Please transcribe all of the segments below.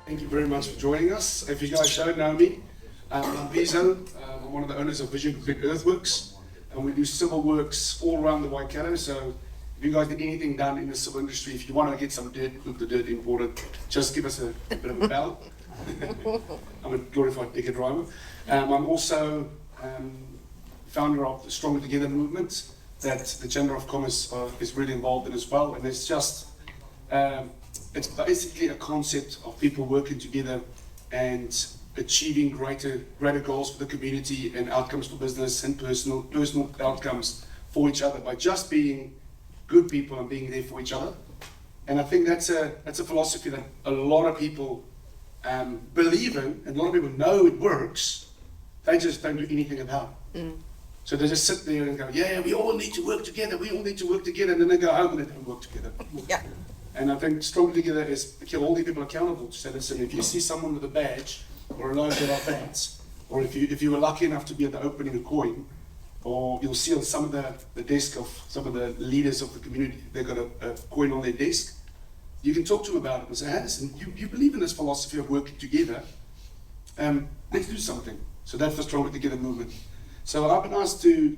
Thank you very much for joining us. If you guys don't know me, I'm Bizo. I'm one of the owners of Vision Complete Earthworks, and we do civil works all around the Waikato. So if you guys need anything done in the civil industry, if you want to get some dirt, move the dirt imported, just give us a bit of a bell. I'm a glorified digger driver. I'm also founder of the Stronger Together movement that the Chamber of Commerce is really involved in as well. And it's just, it's basically a concept of people working together and achieving greater goals for the community and outcomes for business and personal outcomes for each other by just being good people and being there for each other. And I think that's a philosophy that a lot of people believe in, and a lot of people know it works. They just don't do anything about it. So they just sit there and go, yeah, we all need to work together, and then they go home and they don't work together. Yeah. And I think Stronger Together is to hold people accountable to say, listen, if you see someone with a badge or a logo of bands, or if you were lucky enough to be at the opening of coin, or you'll see on some of the desk of some of the leaders of the community, they've got a coin on their desk, you can talk to them about it and say, hey, listen, you believe in this philosophy of working together, let's do something. So that's the Stronger Together movement. So I've been asked to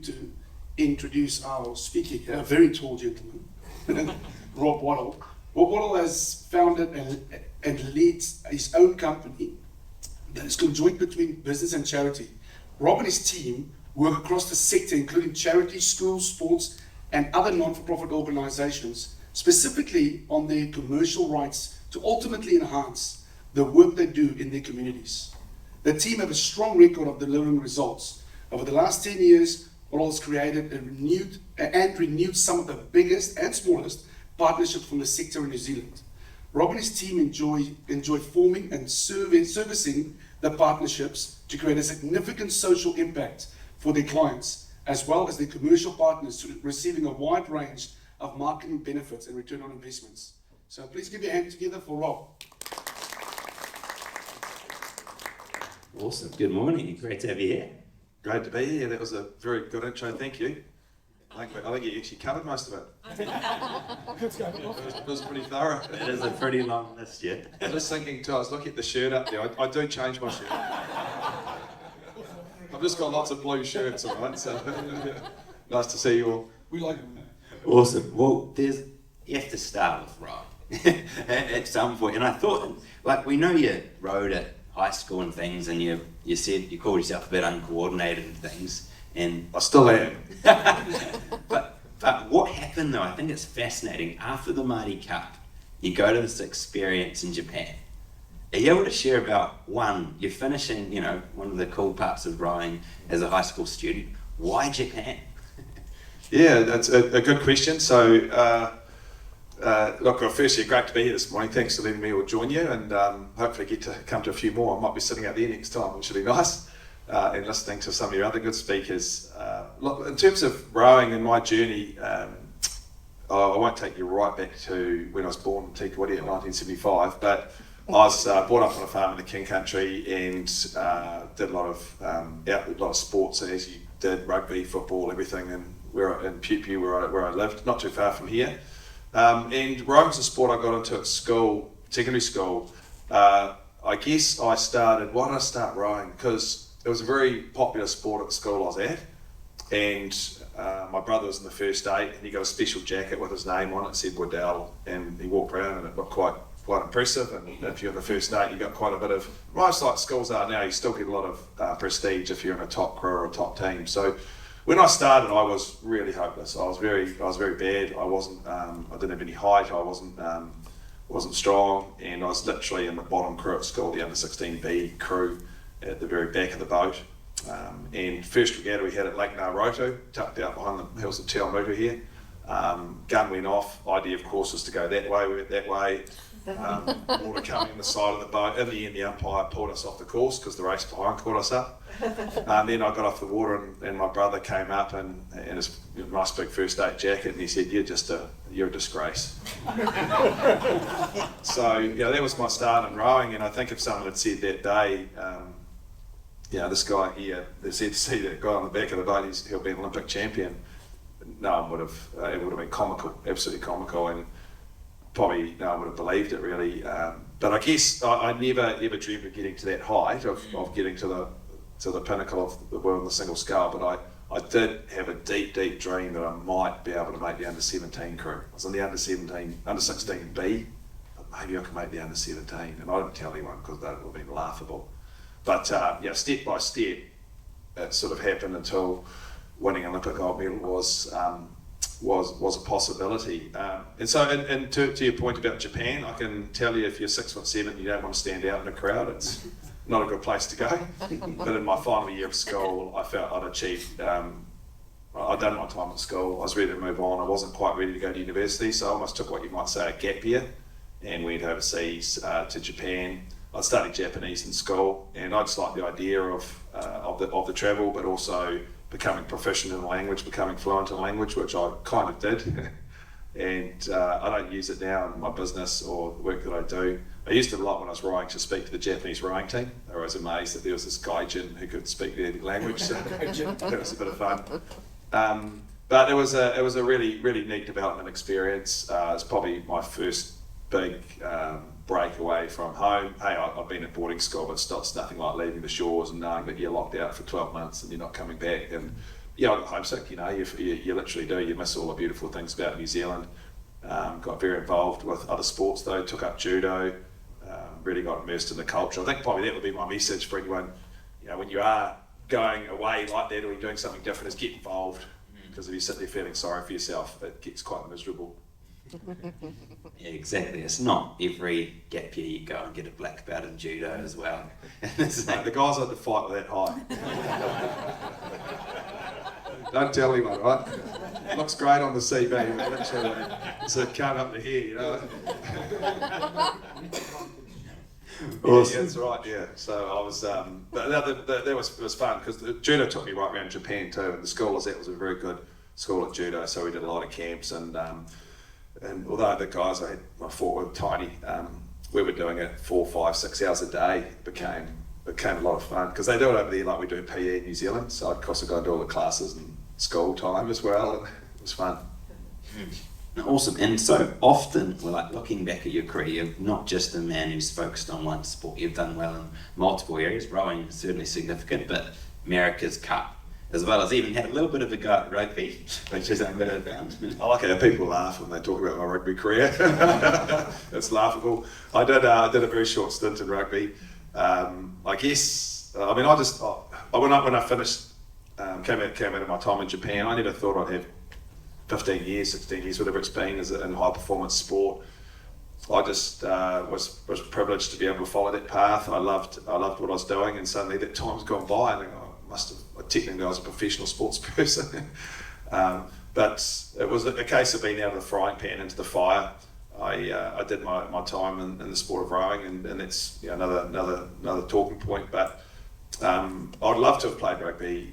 introduce our speaker here, a very tall gentleman, Rob Waddell. Rob Waddell has founded and leads his own company that is conjoint between business and charity. Rob and his team work across the sector, including charities, schools, sports, and other non-for-profit organizations, specifically on their commercial rights to ultimately enhance the work they do in their communities. The team have a strong record of delivering results. Over the last 10 years, Waddell has created and renewed some of the biggest and smallest partnerships from the sector in New Zealand. Rob and his team enjoy forming and servicing the partnerships to create a significant social impact for their clients, as well as their commercial partners, receiving a wide range of marketing benefits and return on investments. So please give your hand together for Rob. Awesome. Good morning. Great to have you here. Great to be here. That was a very good intro. Thank you. I think you actually covered most of it. It was pretty thorough. It is a pretty long list, yeah. I was thinking too, I was looking at the shirt up there. I do change my shirt. I've just got lots of blue shirts, all right? So nice to see you all. We like him. Awesome. Well, you have to start with Rob at some point. And I thought, like, we know you rode at high school and things, and you said you called yourself a bit uncoordinated and things. And I still am. But what happened though, I think it's fascinating. After the Māori Cup, you go to this experience in Japan. Are you able to share about, one, you're finishing, one of the cool parts of rowing as a high school student. Why Japan? Yeah, that's a good question. So, look, firstly, great to be here this morning. Thanks for letting me all join you, and hopefully get to come to a few more. I might be sitting out there next time, which will be nice, and listening to some of your other good speakers. Look, in terms of rowing and my journey, I won't take you right back to when I was born in Tikawiti in 1975, but I was brought up on a farm in the King Country and did a lot of sports, as you did, rugby, football, everything, and in Pupu where I lived, not too far from here. And rowing was a sport I got into at school, secondary school. I guess why did I start rowing? Because it was a very popular sport at the school I was at, and my brother was in the first eight, and he got a special jacket with his name on it, said Waddell, and he walked around and it looked quite impressive. And if you're in the first eight, you got quite a bit of, most like schools are now, you still get a lot of prestige if you're in a top crew or a top team. So when I started, I was really hopeless. I was very bad. I wasn't. I didn't have any height. I wasn't strong, and I was literally in the bottom crew at school, the under 16B crew, at the very back of the boat. And first regatta we had at Lake Naroto, tucked out behind the hills of Te Awamutu here. Gun went off. Idea, of course, was to go that way. We went that way. Water coming on the side of the boat. In the end, the umpire pulled us off the course because the race behind caught us up. Then I got off the water, and my brother came up and his nice big first aid jacket, and he said, "You're a disgrace." So that was my start in rowing. And I think if someone had said that day, this guy here, they said, "See that guy on the back of the boat, he'll be an Olympic champion," no one would have. It would have been comical, absolutely comical, and probably no one would have believed it really. But I guess I never ever dreamed of getting to that height of getting to the pinnacle of the world on the single scale. But I did have a deep dream that I might be able to make the under 17 crew. I was in the under 16B, but maybe I could make the under 17. And I didn't tell anyone because that would have been laughable. But step by step, it sort of happened until winning an Olympic gold medal was a possibility. And so, and to your point about Japan, I can tell you if you're 6'7", you don't want to stand out in a crowd. It's not a good place to go. But in my final year of school, I felt I'd achieved. I'd done my time at school. I was ready to move on. I wasn't quite ready to go to university, so I almost took what you might say a gap year and went overseas to Japan. I studied Japanese in school, and I just liked the idea of the travel, but also becoming proficient in the language, becoming fluent in language, which I kind of did. And I don't use it now in my business or the work that I do. I used it a lot when I was rowing to speak to the Japanese rowing team. I was amazed that there was this gaijin who could speak their language, so that was a bit of fun. But it was a really neat development experience. It's probably my first big break away from home. Hey, I've been at boarding school, but it's nothing like leaving the shores and knowing that you're locked out for 12 months and you're not coming back. And yeah, I got homesick, you literally do. You miss all the beautiful things about New Zealand. Got very involved with other sports though, took up judo, really got immersed in the culture. I think probably that would be my message for anyone, when you are going away like that or you're doing something different, is get involved. Because if you sit there feeling sorry for yourself, it gets quite miserable. Yeah, exactly. It's not every gap year you go and get a black belt in judo as well. Mate, the guys had to fight with that high. Don't tell anyone, right? Looks great on the CV, but literally it's a cut up the hair, Awesome. Yeah, that's right. Yeah. So I was, but that was fun because the judo took me right around Japan too, and the school was a very good school at judo. So we did a lot of camps, and although the guys I fought were tiny, we were doing it 4, 5, 6 hours a day. It became a lot of fun because they do it over there like we do PE in New Zealand. So I'd also go and do all the classes and school time as well, and it was fun. Awesome. And so often, looking back at your career, you're not just a man who's focused on one sport. You've done well in multiple areas. Rowing is certainly significant, but America's Cup, as well as even had a little bit of a go at rugby, which is a bit of fun. I like how people laugh when they talk about my rugby career. It's laughable. I did a very short stint in rugby. I guess, when I finished, came out of my time in Japan, I never thought I'd have 15 years, 16 years, whatever it's been, in high performance sport. I just was privileged to be able to follow that path. I loved what I was doing, and suddenly that time's gone by, and technically I was a professional sports person. But it was a case of being out of the frying pan into the fire. I did my time in the sport of rowing, and that's another talking point. But I'd love to have played rugby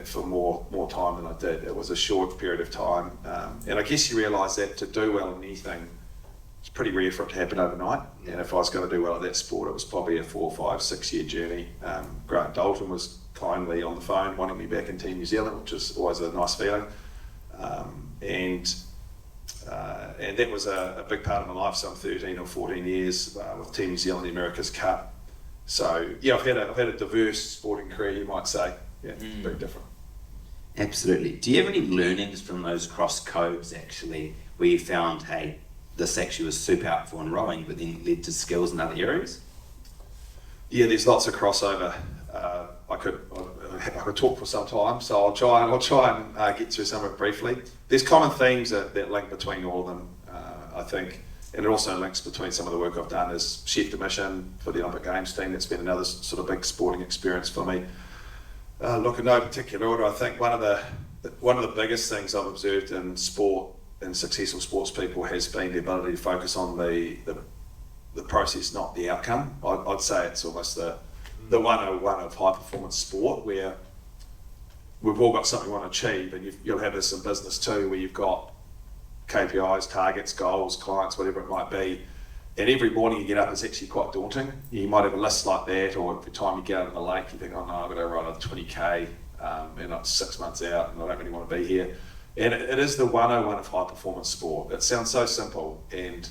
for more time than I did. It was a short period of time, and I guess you realise that to do well in anything, it's pretty rare for it to happen overnight. And if I was going to do well at that sport, it was probably a 4, 5, 6 year journey. Grant Dalton was kindly on the phone wanting me back in Team New Zealand, which is always a nice feeling. And that was a big part of my life, some 13 or 14 years with Team New Zealand, the America's Cup. So yeah, I've had a diverse sporting career, you might say. Yeah, very different. Absolutely. Do you have any learnings from those cross codes actually, where you found, hey, this actually was super helpful in rowing, but then led to skills in other areas? Yeah, there's lots of crossover. I could talk for some time, so I'll try and get through some of it briefly. There's common themes that link between all of them, I think, and it also links between some of the work I've done as chef de mission for the Olympic Games team. That's been another sort of big sporting experience for me. Look, in no particular order, I think one of the biggest things I've observed in sport and successful sports people has been the ability to focus on the process, not the outcome. I'd say it's almost the 101 of high performance sport, where we've all got something we want to achieve, and you'll have this in business too, where you've got KPIs, targets, goals, clients, whatever it might be. And every morning you get up, it's actually quite daunting. You might have a list like that, or every time you get out on the lake, you think, oh no, I've got to run a 20k, and I'm 6 months out, and I don't really want to be here. And it is the 101 of high performance sport. It sounds so simple, and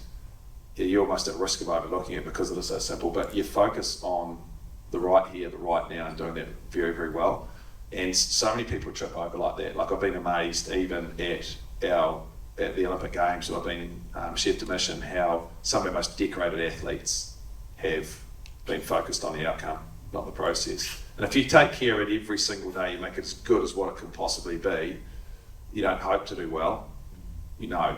you're almost at risk of overlooking it because it is so simple, but you focus on the right here, the right now, and doing that very, very well. And so many people trip over like that. Like I've been amazed even at the Olympic Games, I've been chef de mission, how some of our most decorated athletes have been focused on the outcome, not the process. And if you take care of it every single day, you make it as good as what it can possibly be, you don't hope to do well, you know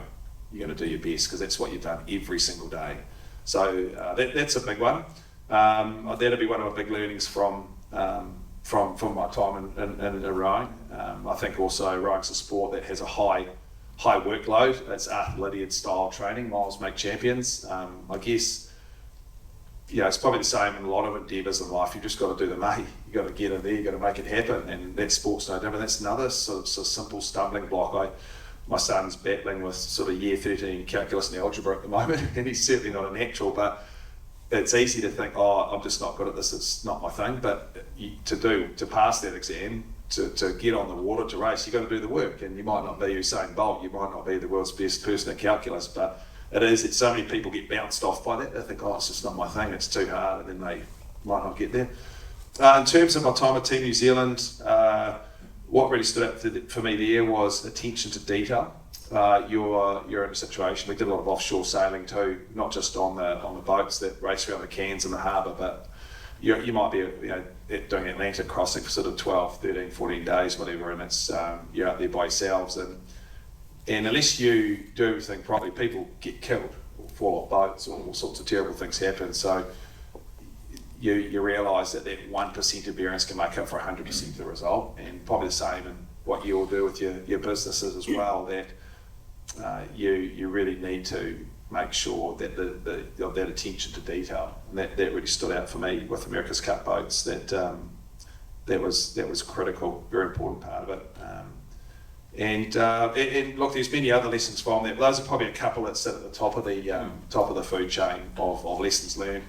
you're going to do your best because that's what you've done every single day. So that's a big one. That'll be one of my big learnings from my time in rowing. I think also rowing's a sport that has a high workload. It's Arthur style training, miles make champions. I guess, it's probably the same in a lot of endeavours in life. You've just got to do the money. You've got to get in there, you've got to make it happen, and that sport's no different. That's another sort of simple stumbling block. My son's battling with sort of year 13 calculus and algebra at the moment, and he's certainly not a natural, but it's easy to think, I'm just not good at this, it's not my thing. But to pass that exam, to get on the water, to race, you've got to do the work. And you might not be Usain Bolt, you might not be the world's best person at calculus, but it's so many people get bounced off by that. They think, it's just not my thing, it's too hard, and then they might not get there. In terms of my time at Team New Zealand, what really stood out for me there was attention to detail. You're in a situation, we did a lot of offshore sailing too, not just on the boats that race around the Cairns in the harbour, but you might be doing Atlantic crossing for sort of 12, 13, 14 days, whatever, and it's you're out there by yourselves, and unless you do everything properly, people get killed or fall off boats, or all sorts of terrible things happen. So you realise that 1% of variance can make up for 100% of the result, and probably the same in what you all do with your businesses as well, that you really need to make sure that that attention to detail, and that really stood out for me with America's Cup boats, that was critical, very important part of it. And look, there's many other lessons from that. Those are probably a couple that sit at the top of the food chain of lessons learned.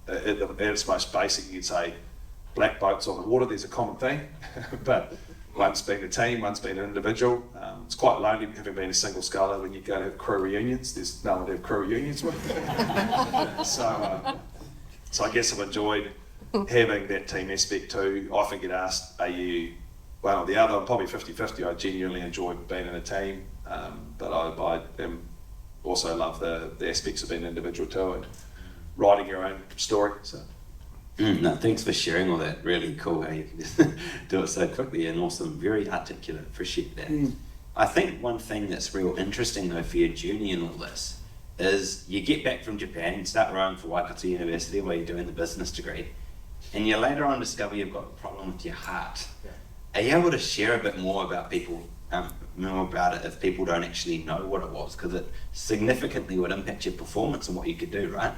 At its most basic, you'd say black boats on the water, there's a common theme, but one's been a team, one's been an individual. It's quite lonely having been a single sculler when you go to have crew reunions. There's no one to have crew reunions with. So I guess I've enjoyed having that team aspect too. I often get asked, are you one or the other? I'm probably 50-50. I genuinely enjoy being in a team, but I also love the aspects of being an individual too, and writing your own story. So. No, thanks for sharing all that. Really cool how you can just do it so quickly, and awesome, very articulate. Appreciate that. I think one thing that's real interesting though for your journey in all this is you get back from Japan and start rowing for Waikato University where you're doing the business degree, and you later on discover you've got a problem with your heart. Yeah. Are you able to share a bit more about it if people don't actually know what it was? Because it significantly would impact your performance and what you could do, right?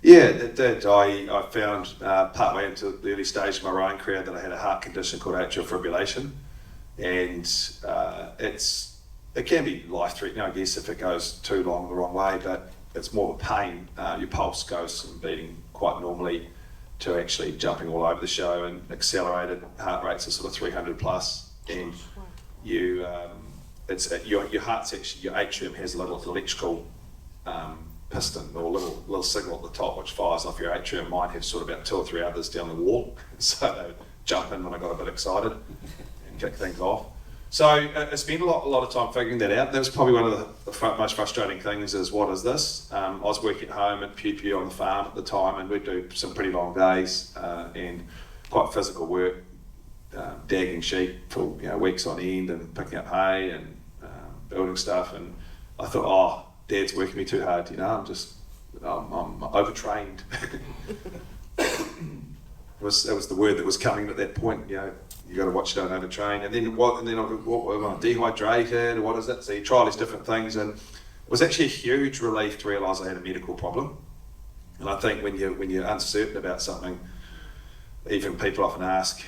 Yeah, it did. I found partway into the early stage of my rowing career that I had a heart condition called atrial fibrillation, and it can be life-threatening, I guess, if it goes too long the wrong way, but it's more of a pain. Your pulse goes from beating quite normally to actually jumping all over the show, and accelerated heart rates are sort of 300 plus, and your heart's actually, your atrium has a little electrical piston or little signal at the top which fires off your atrium. Mine have sort of about 2 or 3 others down the wall, so they would jump in when I got a bit excited and kick things off. So I spent a lot of time figuring that out. That was probably one of the most frustrating things, is what is this? I was working at home at Pew Pew on the farm at the time, and we'd do some pretty long days and quite physical work, dagging sheep for weeks on end, and picking up hay and building stuff. And I thought, Dad's working me too hard, I'm overtrained. It was the word that was coming at that point. You got to watch you don't overtrain. And then am I dehydrated, or what is it? So you try all these different things, and it was actually a huge relief to realise I had a medical problem. And I think when you're uncertain about something, even people often ask,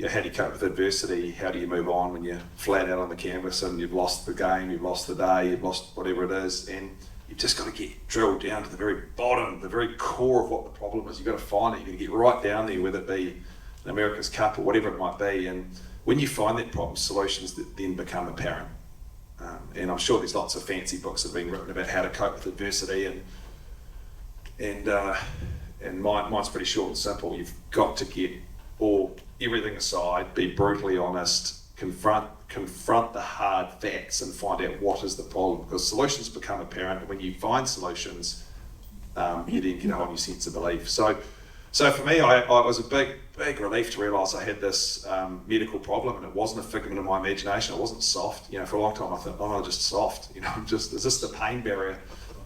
how do you cope with adversity? How do you move on when you're flat out on the canvas and you've lost the game, you've lost the day, you've lost whatever it is, and you've just got to get drilled down to the very bottom, the very core of what the problem is. You've got to find it. You've got to get right down there, whether it be an America's Cup or whatever it might be. And when you find that problem, solutions that then become apparent. And I'm sure there's lots of fancy books that have been written about how to cope with adversity, and and mine's pretty short and simple. You've got to get everything aside, be brutally honest, confront the hard facts and find out what is the problem, because solutions become apparent, and when you find solutions, you then get a whole new sense of belief. So for me, I was a big relief to realise I had this medical problem, and it wasn't a figment of my imagination. It wasn't soft. For a long time I thought, oh, I'm just soft. Is this the pain barrier?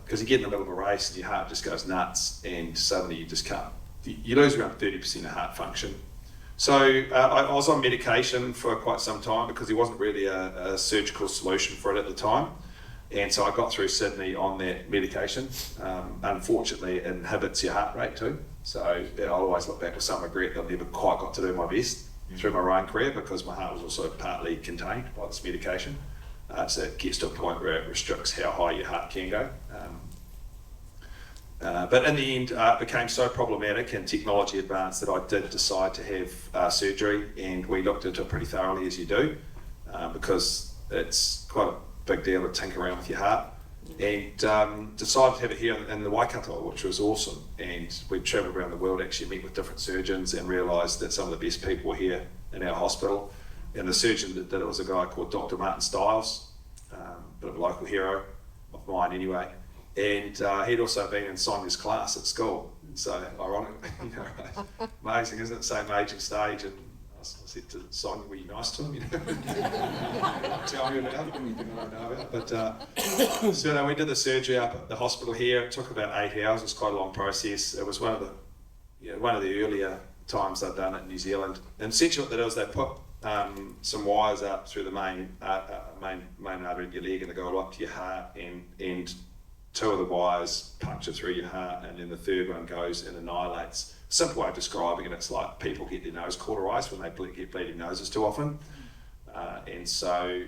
Because you get in the middle of a race and your heart just goes nuts, and suddenly you just can't. You lose around 30% of heart function. So I was on medication for quite some time because there wasn't really a surgical solution for it at the time. And so I got through Sydney on that medication. Unfortunately, it inhibits your heart rate too. So I'll always look back with some regret that I never quite got to do my best through my rowing career, because my heart was also partly contained by this medication. So it gets to a point where it restricts how high your heart can go. But in the end, it became so problematic and technology advanced that I did decide to have surgery, and we looked into it pretty thoroughly, as you do, because it's quite a big deal to tinker around with your heart, and decided to have it here in the Waikato, which was awesome. And we travelled around the world, actually meet with different surgeons, and realised that some of the best people were here in our hospital. And the surgeon that did it was a guy called Dr. Martin Stiles, a bit of a local hero of mine anyway. And he'd also been in Sonia's class at school. So ironically, amazing, isn't it? Same age and stage. And I said to Sonia, were you nice to him? Tell me about it, anything I don't know about. But so we did the surgery up at the hospital here. It took about 8 hours. It was quite a long process. It was one of the earlier times I'd done it in New Zealand. And essentially what they do is they put some wires up through the main artery in your leg, and they go up to your heart, and 2 of the wires puncture through your heart, and then the 3rd one goes and annihilates. Simple way of describing it, it's like people get their nose cauterised when they get bleeding noses too often. And so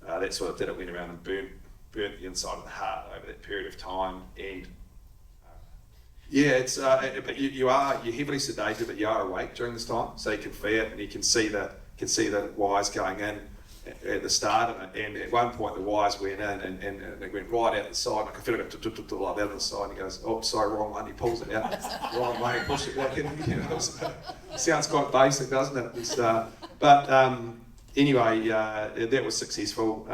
that's what it did. It went around and burnt the inside of the heart over that period of time. And but you're heavily sedated, but you are awake during this time, so you can feel it, and you can see the wires going in at the start, and at one point the wires went in and they went right out the side. I could feel it like that on the side, and he goes, oh, sorry, wrong one. He pulls it out, wrong way, and pushes it back in. Sounds quite basic, doesn't it? Anyway, that was successful,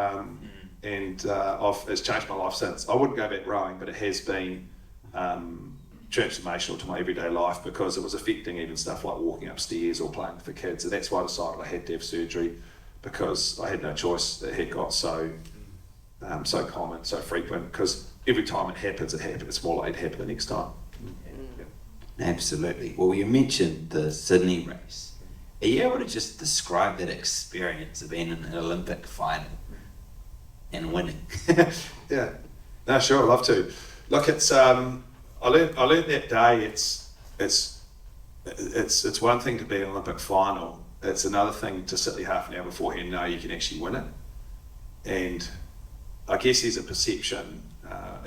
and it's changed my life since. I wouldn't go back rowing, but it has been transformational to my everyday life, because it was affecting even stuff like walking upstairs or playing with the kids, and that's why I decided I had to have surgery, because I had no choice. It had got so common, so frequent, because every time it happens, it's more likely to happen the next time. Absolutely. Well, you mentioned the Sydney race. Are you able to just describe that experience of being in an Olympic final and winning? Yeah, no, sure, I'd love to. Look, it's I learned that day. It's one thing to be in an Olympic final. It's another thing to sit there half an hour beforehand and know you can actually win it. And I guess there's a perception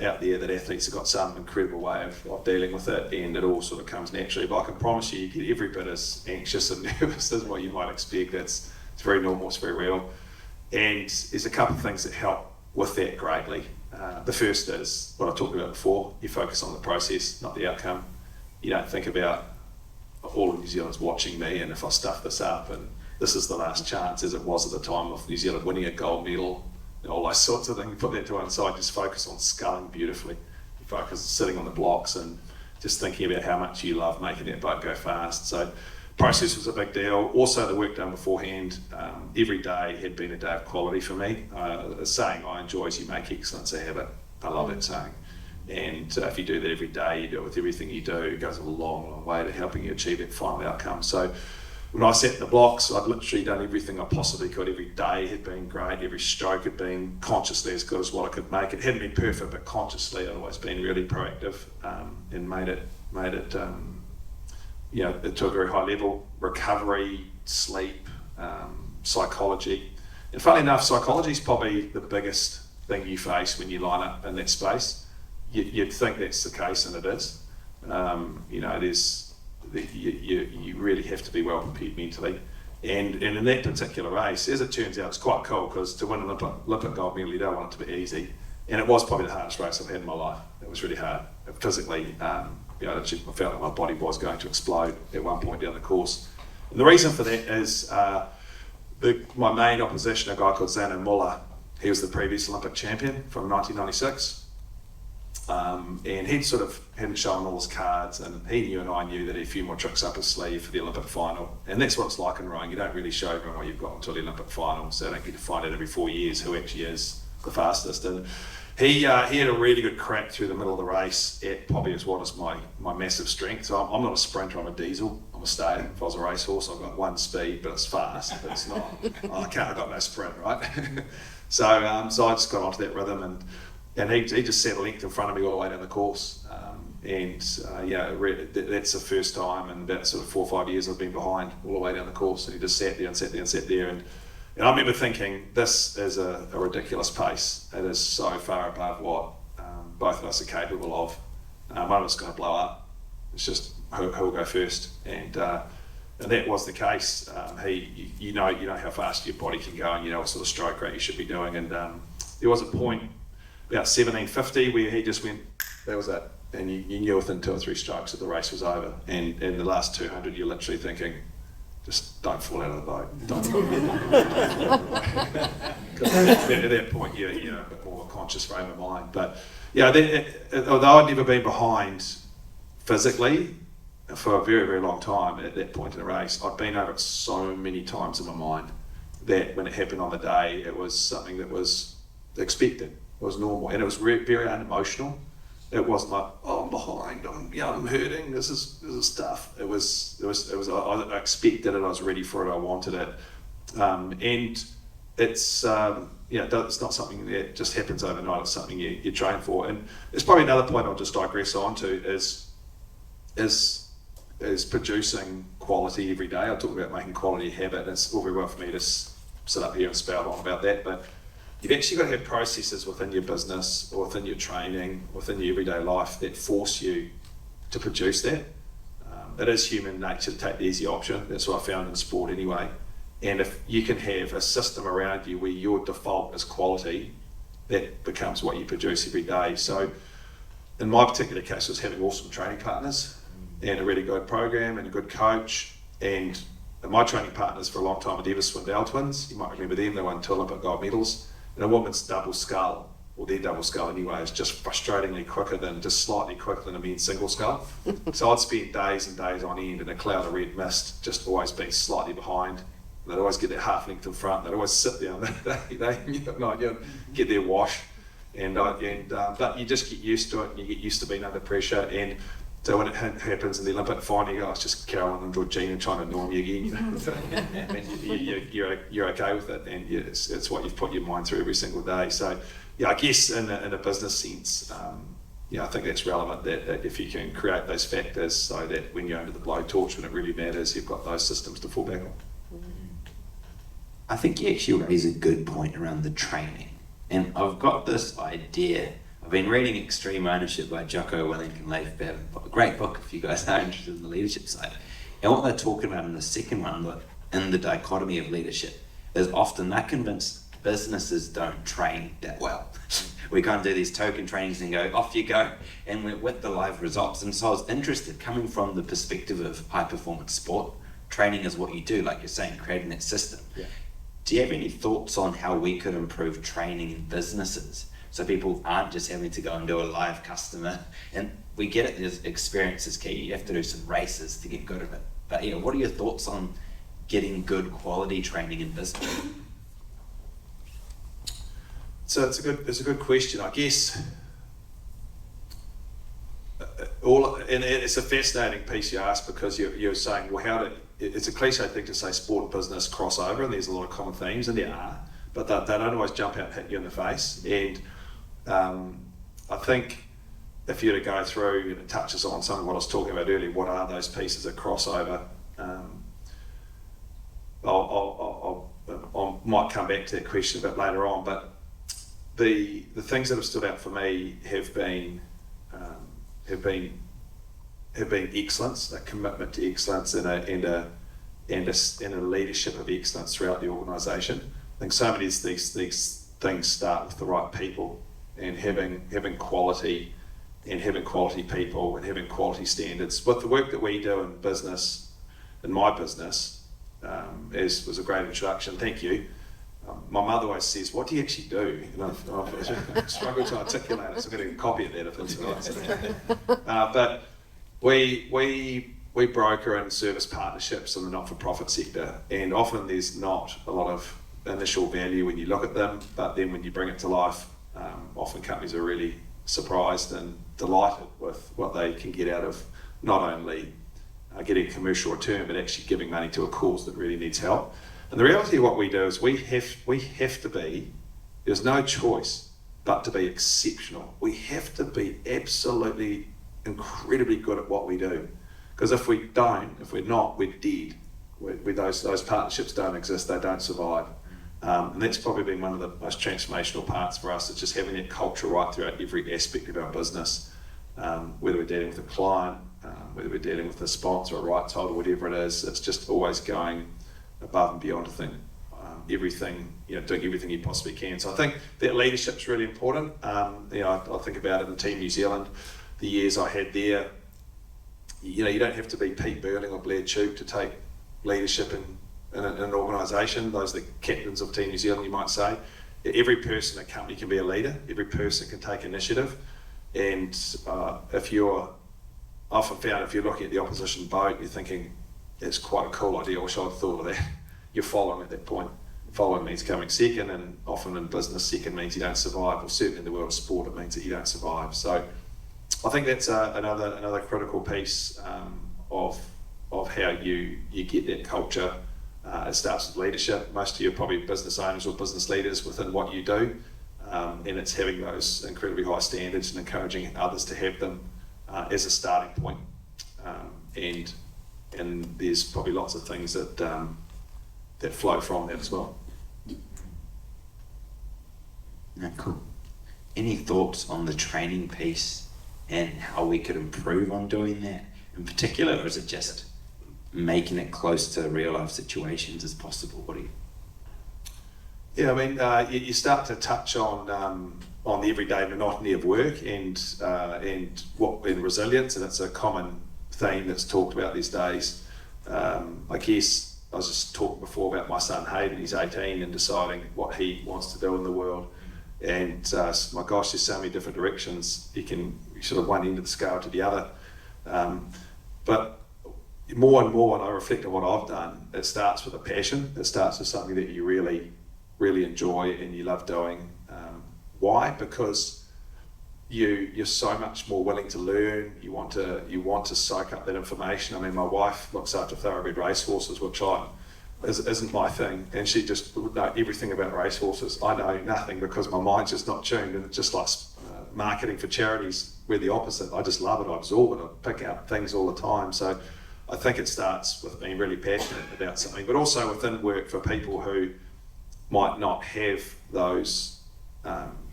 out there that athletes have got some incredible way of dealing with it, and it all sort of comes naturally. But I can promise you get every bit as anxious and nervous as what you might expect. It's very normal, it's very real. And there's a couple of things that help with that greatly. The first is what I talked about before. You focus on the process, not the outcome. You don't think about all of New Zealand's watching me, and if I stuff this up, and this is the last chance, as it was at the time of New Zealand winning a gold medal, and all those sorts of things. Put that to one side, just focus on sculling beautifully. You focus on sitting on the blocks and just thinking about how much you love making that boat go fast. So process was a big deal. Also the work done beforehand. Every day had been a day of quality for me. The saying I enjoy is you make excellence a habit. I love that saying. And if you do that every day, you do it with everything you do, it goes a long, long way to helping you achieve that final outcome. So when I sat in the blocks, I'd literally done everything I possibly could. Every day had been great. Every stroke had been consciously as good as what I could make. It hadn't been perfect, but consciously I'd always been really proactive, and made it to a very high level. Recovery, sleep, psychology. And funnily enough, psychology is probably the biggest thing you face when you line up in that space. You'd think that's the case, and it is. You really have to be well prepared mentally. And in that particular race, as it turns out, it's quite cool, because to win an Olympic gold medal, you don't want it to be easy. And it was probably the hardest race I've had in my life. It was really hard. physically, I felt like my body was going to explode at one point down the course. And the reason for that is my main opposition, a guy called Zano Muller. He was the previous Olympic champion from 1996. And hadn't shown all his cards, and he knew and I knew that he had a few more tricks up his sleeve for the Olympic final. And that's what it's like in rowing. You don't really show everyone what you've got until the Olympic final, so I don't get to find out every 4 years who actually is the fastest. And he had a really good crack through the middle of the race at probably what is my massive strength. So I'm not a sprinter, I'm a diesel, I'm a stayer. If I was a racehorse, I've got one speed, but it's fast, but it's not, I've got no sprint, right? So I just got onto that rhythm, and he just sat a length in front of me all the way down the course. That's the first time in about sort of 4 or 5 years I've been behind all the way down the course, and he just sat there and sat there and sat there. And I remember thinking, this is a ridiculous pace. It is so far above what both of us are capable of. One of us is going to blow up. It's just who will go first. And that was the case. You know how fast your body can go, and you know what sort of stroke rate you should be doing. And there was a point about 1750 where he just went, that was it. And you knew within 2 or 3 strokes that the race was over. And in the last 200, you're literally thinking, just don't fall out of the boat. Don't fall at that point, you're a bit more of a conscious frame of mind. But although I'd never been behind physically for a very, very long time at that point in the race, I'd been over it so many times in my mind that when it happened on the day, it was something that was expected, it was normal, and it was very unemotional. It wasn't like, oh, I'm behind, I'm hurting, this is tough. It was I expected it, I was ready for it, I wanted it. And it's it's not something that just happens overnight, it's something you train for. And there's probably another point I'll just digress on to is producing quality every day. I'll talk about making quality a habit, and it's all very well for me to sit up here and spout on about that, but you've actually got to have processes within your business, or within your training, within your everyday life that force you to produce that. It is human nature to take the easy option. That's what I found in sport anyway. And if you can have a system around you where your default is quality, that becomes what you produce every day. So in my particular case, it was having awesome training partners and a really good program and a good coach. And my training partners for a long time were the Swindell twins. You might remember them, they won 2 Olympic gold medals. And a woman's double scull, or their double scull anyway, is just frustratingly just slightly quicker than a men's single scull. So I'd spend days and days on end in a cloud of red mist, just always being slightly behind. They'd always get their half length in front. They'd always sit there, and they get their wash. But you just get used to it, and you get used to being under pressure. And so when it happens in the Olympic final, you go, it's just Carolyn and Georgina trying to annoy me again. You're okay with it, and it's what you've put your mind through every single day. So I guess in a business sense, I think that's relevant, that if you can create those factors so that when you're under the blowtorch, when it really matters, you've got those systems to fall back on. I think you actually raise a good point around the training. And I've got this idea. I've been reading Extreme Ownership by Jocko Willink and Leif Bev, a great book if you guys are interested in the leadership side. And what they're talking about in the second one, in the dichotomy of leadership, is often they're convinced businesses don't train that well. We can't do these token trainings and go, off you go, and we're with the live results. And so I was interested, coming from the perspective of high performance sport, training is what you do, like you're saying, creating that system. Yeah. Do you have any thoughts on how we could improve training in businesses so people aren't just having to go and do a live customer? And we get it, there's experience is key. You have to do some races to get good at it. But what are your thoughts on getting good quality training in business? So it's a good question. I guess it's a fascinating piece you asked, because you're saying, well, it's a cliche thing to say sport and business cross over, and there's a lot of common themes, and there are, but they don't always jump out and hit you in the face. And I think if you were to go through, and it touches on some of what I was talking about earlier, what are those pieces that cross over? I might come back to that question a bit later on, but the things that have stood out for me have been excellence, a commitment to excellence, and a leadership of excellence throughout the organisation. I think so many of these things start with the right people, and having quality and having quality people and having quality standards. With the work that we do in business, in my business, as was a great introduction, thank you. My mother always says, "What do you actually do?" And I've struggled to articulate it, so I'm going to copy it that if it's right. But we broker and service partnerships in the not-for-profit sector, and often there's not a lot of initial value when you look at them, but then when you bring it to life, often companies are really surprised and delighted with what they can get out of not only getting commercial return, but actually giving money to a cause that really needs help. And the reality of what we do is we have to be, there's no choice but to be exceptional. We have to be absolutely incredibly good at what we do. Because if we're not, we're dead. Those partnerships don't exist, they don't survive. And that's probably been one of the most transformational parts for us, is just having that culture right throughout every aspect of our business, whether we're dealing with a client, whether we're dealing with a sponsor, a rights holder, whatever it is, it's just always going above and beyond everything, doing everything you possibly can. So I think that leadership's really important. I think about it in Team New Zealand, the years I had there. You don't have to be Pete Burling or Blair Tube to take leadership in an organisation. Those are the captains of Team New Zealand, you might say. Every person in a company can be a leader. Every person can take initiative. And if you're looking at the opposition boat, you're thinking, it's quite a cool idea, I wish I'd thought of that. You're following at that point. Following means coming second, and often in business, second means you don't survive, or certainly in the world of sport, it means that you don't survive. So I think that's another critical piece of how you get that culture. It starts with leadership. Most of you are probably business owners or business leaders within what you do, and it's having those incredibly high standards and encouraging others to have them as a starting point. And there's probably lots of things that flow from that as well. No, cool. Any thoughts on the training piece and how we could improve on doing that in particular, or is it just making it close to real life situations as possible? What do you? Yeah, I mean, you start to touch on the everyday monotony of work and resilience, and it's a common theme that's talked about these days. I guess I was just talking before about my son Hayden. He's 18 and deciding what he wants to do in the world, and my gosh, there's so many different directions. You sort of one end of the scale to the other, but more and more when I reflect on what I've done, it starts with a passion. It starts with something that you really, really enjoy and you love doing. Why? Because you're so much more willing to learn. You want to soak up that information. I mean, my wife looks after thoroughbred racehorses, which isn't my thing, and she just would know everything about racehorses. I know nothing because my mind's just not tuned, and it's just like marketing for charities. We're the opposite. I just love it. I absorb it. I pick out things all the time. So I think it starts with being really passionate about something, but also within work for people who might not have those.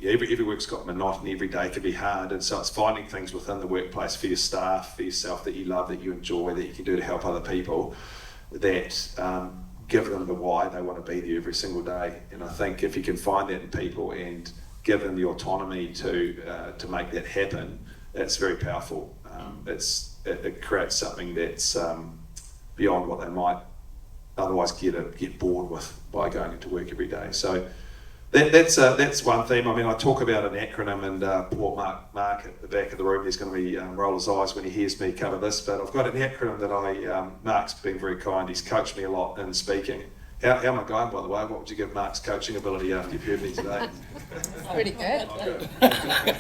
Every work's got monotony, every day can be hard, and so it's finding things within the workplace for your staff, for yourself, that you love, that you enjoy, that you can do to help other people, that give them the why they want to be there every single day. And I think if you can find that in people and give them the autonomy to make that happen, it's very powerful. It creates something that's beyond what they might otherwise get bored with by going into work every day. So that's one theme. I mean, I talk about an acronym, and poor Mark at the back of the room, he's going to be roll his eyes when he hears me cover this, but I've got an acronym that Mark's been very kind. He's coached me a lot in speaking. How am I going, by the way? What would you give Mark's coaching ability after you've heard me today? Pretty good. Oh, good.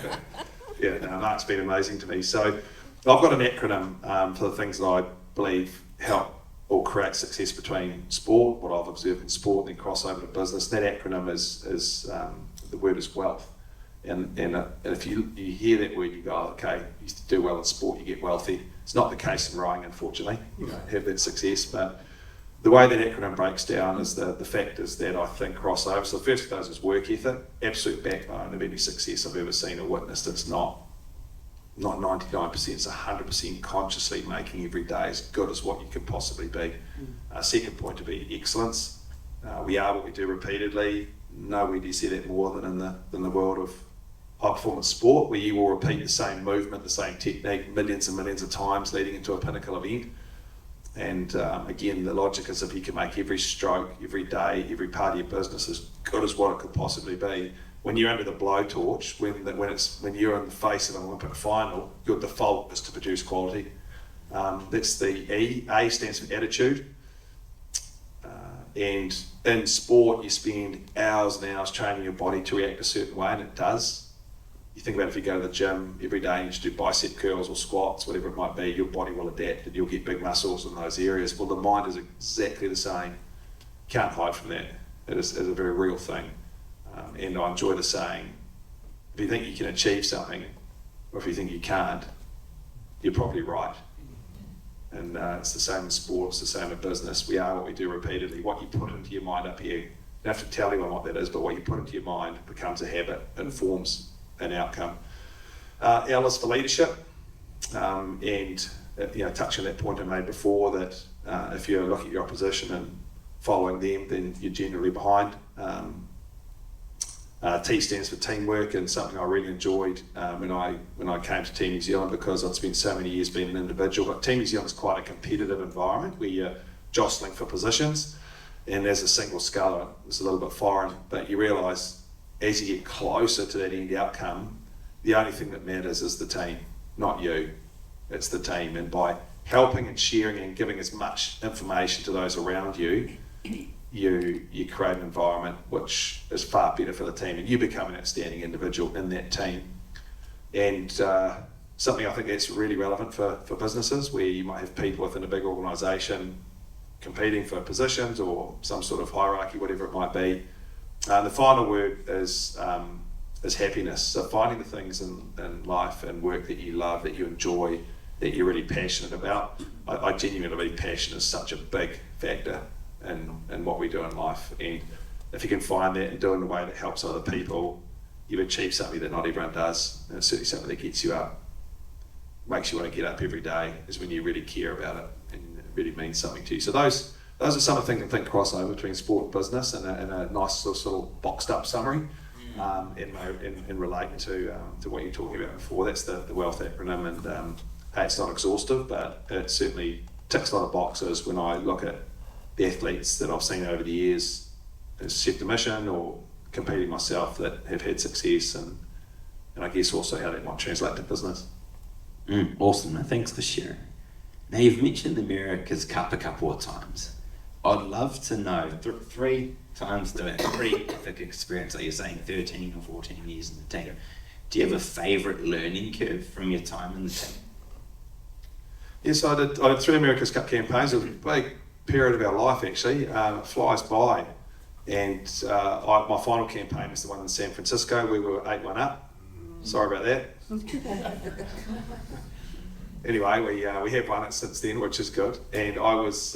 Yeah, no, Mark's been amazing to me. So I've got an acronym for the things that I believe help or create success between sport, what I've observed in sport, and then cross over to business. That acronym is the word is wealth. And if you hear that word, you go, oh, okay, you do well in sport, you get wealthy. It's not the case in rowing, unfortunately. You don't have that success, but the way that acronym breaks down is the factors that I think cross over. So the first of those is work ethic, absolute backbone of any success I've ever seen or witnessed. It's not 99%, it's 100% consciously making every day as good as what you could possibly be. Second point to be excellence. We are what we do repeatedly. Nowhere do you see that more than in the world of high performance sport where you will repeat the same movement, the same technique millions and millions of times leading into a pinnacle event. And again, the logic is if you can make every stroke, every day, every part of your business as good as what it could possibly be, when you're under the blowtorch, when you're in the face of an Olympic final, your default is to produce quality. That's the E. A stands for attitude. And in sport, you spend hours and hours training your body to react a certain way, and it does. You think about if you go to the gym every day and you just do bicep curls or squats, whatever it might be, your body will adapt and you'll get big muscles in those areas. Well, the mind is exactly the same. Can't hide from that. It is a very real thing. And I enjoy the saying, if you think you can achieve something, or if you think you can't, you're probably right. And it's the same in sports, the same in business. We are what we do repeatedly. What you put into your mind up here, you don't have to tell anyone what that is, but what you put into your mind becomes a habit and forms an outcome. L is for leadership, and touching that point I made before, that if you look at your opposition and following them, then you're generally behind. T stands for teamwork, and something I really enjoyed when I came to Team New Zealand, because I'd spent so many years being an individual. But Team New Zealand is quite a competitive environment where you're jostling for positions, and as a single sculler, it's a little bit foreign, but you realise as you get closer to that end outcome, the only thing that matters is the team, not you. It's the team, and by helping and sharing and giving as much information to those around you, you create an environment which is far better for the team, and you become an outstanding individual in that team. And something I think that's really relevant for businesses, where you might have people within a big organisation competing for positions or some sort of hierarchy, whatever it might be. The final word is happiness. So finding the things in life and work that you love, that you enjoy, that you're really passionate about. I genuinely believe passion is such a big factor in what we do in life, and if you can find that and do it in a way that helps other people, you've achieved something that not everyone does, and it's certainly something that gets you up, makes you want to get up every day, is when you really care about it and it really means something to you. So those are some of the things I think cross over between sport and business, and a nice sort of boxed up summary, and relate to what you're talking about before. That's the wealth acronym, and hey, it's not exhaustive, but it certainly ticks a lot of boxes when I look at the athletes that I've seen over the years as set the mission or competing myself that have had success, and I guess also how that might translate to business. Awesome, thanks for sharing. Now, you've mentioned the America's Cup a couple of times. I'd love to know, 3 times doing a pretty epic experience, like you're saying 13 or 14 years in the team. Do you have a favourite learning curve from your time in the team? Yes, I did 3 America's Cup campaigns. It was a big period of our life, actually. It flies by. And my final campaign was the one in San Francisco. We were 8-1 up. Sorry about that. Anyway, we have won it since then, which is good. And I was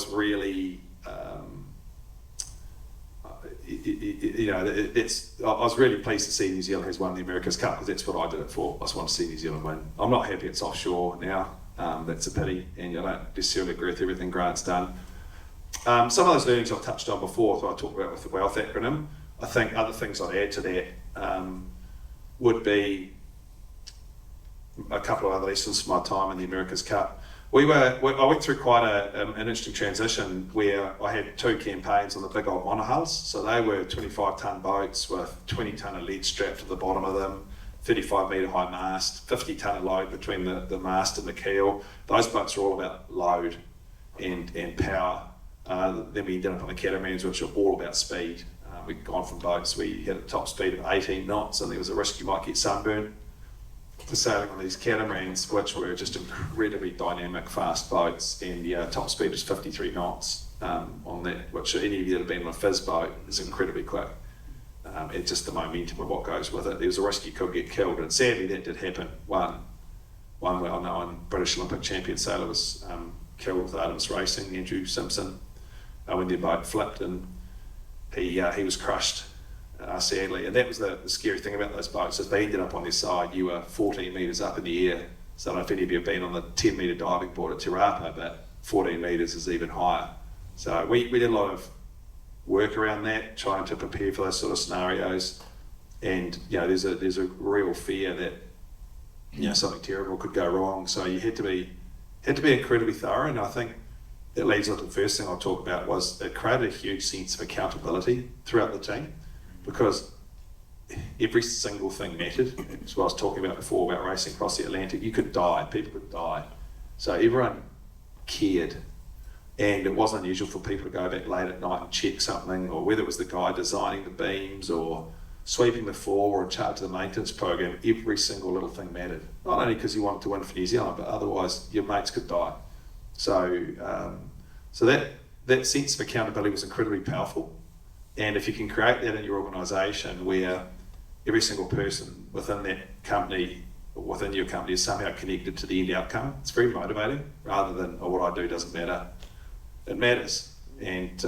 really, I was really pleased to see New Zealand has won the America's Cup, because that's what I did it for. I just want to see New Zealand win. I'm not happy it's offshore now. That's a pity, and I don't necessarily agree with everything Grant's done. Some of those learnings I've touched on before, so I talked about with the wealth acronym. I think other things I'd add to that would be a couple of other lessons from my time in the America's Cup. I went through quite an interesting transition where I had 2 campaigns on the big old monohulls. So they were 25-tonne boats with 20-tonne of lead strapped to the bottom of them, 35-metre high mast, 50-tonne of load between the mast and the keel. Those boats are all about load and power. Then we ended up on the catamarans, which are all about speed. We'd gone from boats where you had a top speed of 18 knots, and there was a risk you might get sunburn, to sailing on these catamarans, which were just incredibly dynamic, fast boats, and top speed was 53 knots on that, which any of you that have been on a fizz boat is incredibly quick. It's just the momentum of what goes with it. There was a risk you could get killed, and sadly that did happen. One well-known British Olympic champion sailor was killed with Artemis Racing, Andrew Simpson, when their boat flipped, and he was crushed. Sadly, and that was the scary thing about those boats, is they ended up on their side. You were 14 metres up in the air. So I don't know if any of you have been on the 10-metre diving board at Te Rapa, but 14 metres is even higher. So we did a lot of work around that, trying to prepare for those sort of scenarios. and there's a real fear that something terrible could go wrong. So you had to be incredibly thorough, and I think that leads on to the first thing I'll talk about was it created a huge sense of accountability throughout the team, because every single thing mattered. As what I was talking about before about racing across the Atlantic, you could die, people could die. So everyone cared, and it wasn't unusual for people to go back late at night and check something, or whether it was the guy designing the beams or sweeping the floor or in charge of the maintenance program, every single little thing mattered. Not only because you wanted to win for New Zealand, but otherwise your mates could die. So that sense of accountability was incredibly powerful. And if you can create that in your organisation where every single person within that company, or within your company, is somehow connected to the end outcome, it's very motivating, rather than, oh, what I do doesn't matter. It matters. And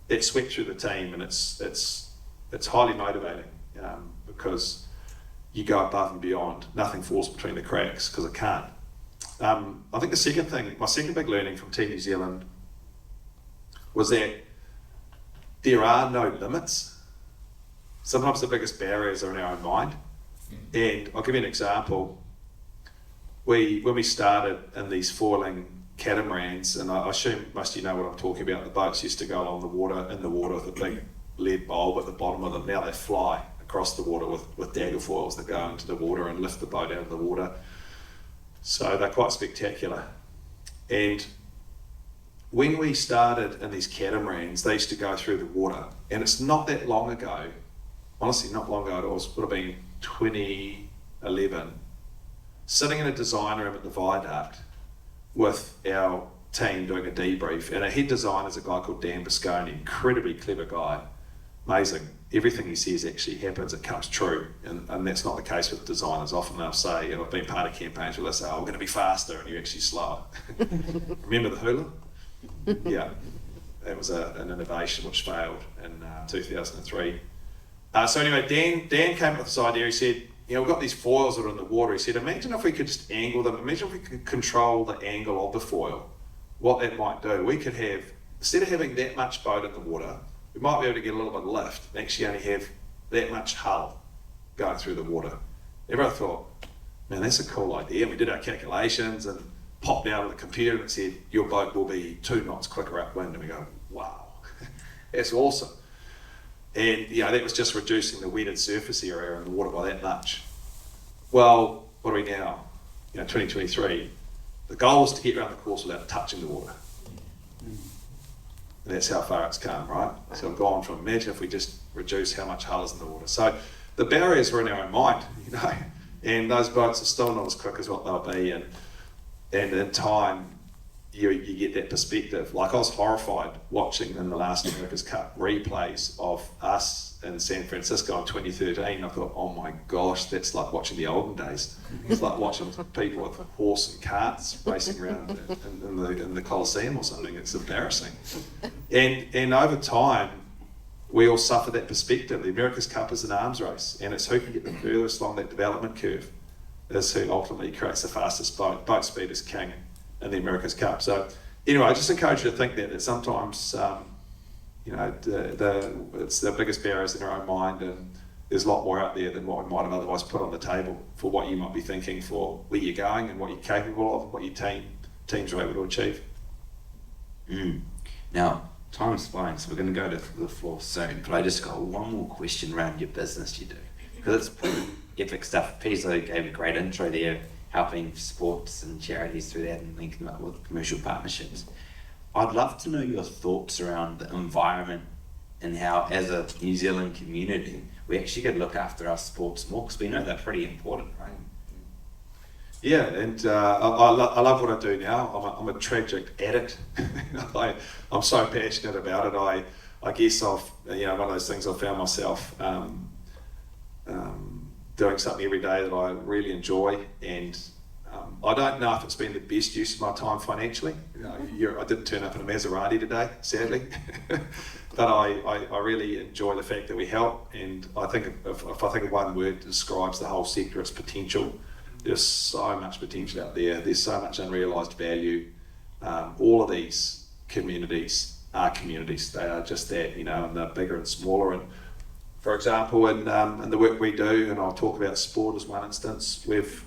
it swept through the team, and it's highly motivating, because you go above and beyond. Nothing falls between the cracks, because it can't. I think my second big learning from Team New Zealand was that there are no limits. Sometimes the biggest barriers are in our own mind. And I'll give you an example. When we started in these foiling catamarans, and I assume most of you know what I'm talking about, the boats used to go along in the water with a big lead bulb at the bottom of them. Now they fly across the water with dagger foils that go into the water and lift the boat out of the water. So they're quite spectacular. And when we started in these catamarans, they used to go through the water, and it's not that long ago, honestly not long ago, it would have been 2011, sitting in a design room at the Viaduct with our team doing a debrief, and our head designer is a guy called Dan Bisconi, incredibly clever guy, amazing. Everything he says actually happens, it comes true, and that's not the case with designers. Often they'll say, and I've been part of campaigns where they say, oh, we're going to be faster, and you're actually slower. Remember the hula? Yeah, that was an innovation which failed in 2003. So anyway, Dan came up with this idea. He said, we've got these foils that are in the water. He said, imagine if we could just angle them. Imagine if we could control the angle of the foil, what that might do. We could have, instead of having that much boat in the water, we might be able to get a little bit of lift and actually only have that much hull going through the water. Everyone thought, man, that's a cool idea. And we did our calculations and popped out of the computer and it said, your boat will be 2 knots quicker upwind. And we go, wow, that's awesome. And that was just reducing the wetted surface area in the water by that much. Well, what are we now? 2023. The goal was to get around the course without touching the water. And that's how far it's come, right? So we've gone from, imagine if we just reduce how much hull is in the water. So the barriers were in our own mind, and those boats are still not as quick as what they'll be. And in time, you get that perspective. Like, I was horrified watching in the last America's Cup replays of us in San Francisco in 2013. I thought, oh my gosh, that's like watching the olden days. It's like watching people with horse and carts racing around in the Coliseum or something. It's embarrassing. And over time, we all suffer that perspective. The America's Cup is an arms race, and it's who can get the furthest along that development curve is who ultimately creates the fastest boat. Boat speed is king in the America's Cup. So anyway, I just encourage you to think that sometimes it's the biggest barriers in our own mind, and there's a lot more out there than what we might have otherwise put on the table for what you might be thinking for where you're going and what you're capable of and what your teams are able to achieve. Now, time's flying, so we're going to go to the floor soon, but I just got one more question around your business you do, because it's pretty epic stuff. Peter gave a great intro there, helping sports and charities through that and linking up with commercial partnerships. I'd love to know your thoughts around the environment and how, as a New Zealand community, we actually could look after our sports more, because we know they're pretty important, right? Yeah, and I love what I do now. I'm a tragic addict. I'm so passionate about it. I guess one of those things I found myself doing something every day that I really enjoy, and I don't know if it's been the best use of my time financially. I didn't turn up in a Maserati today, sadly, but I really enjoy the fact that we help, and I think if I think of one word that describes the whole sector, it's potential. There's so much potential out there. There's so much unrealised value. All of these communities are communities. They are just that, and they're bigger and smaller. And For example, in the work we do, and I'll talk about sport as one instance, we've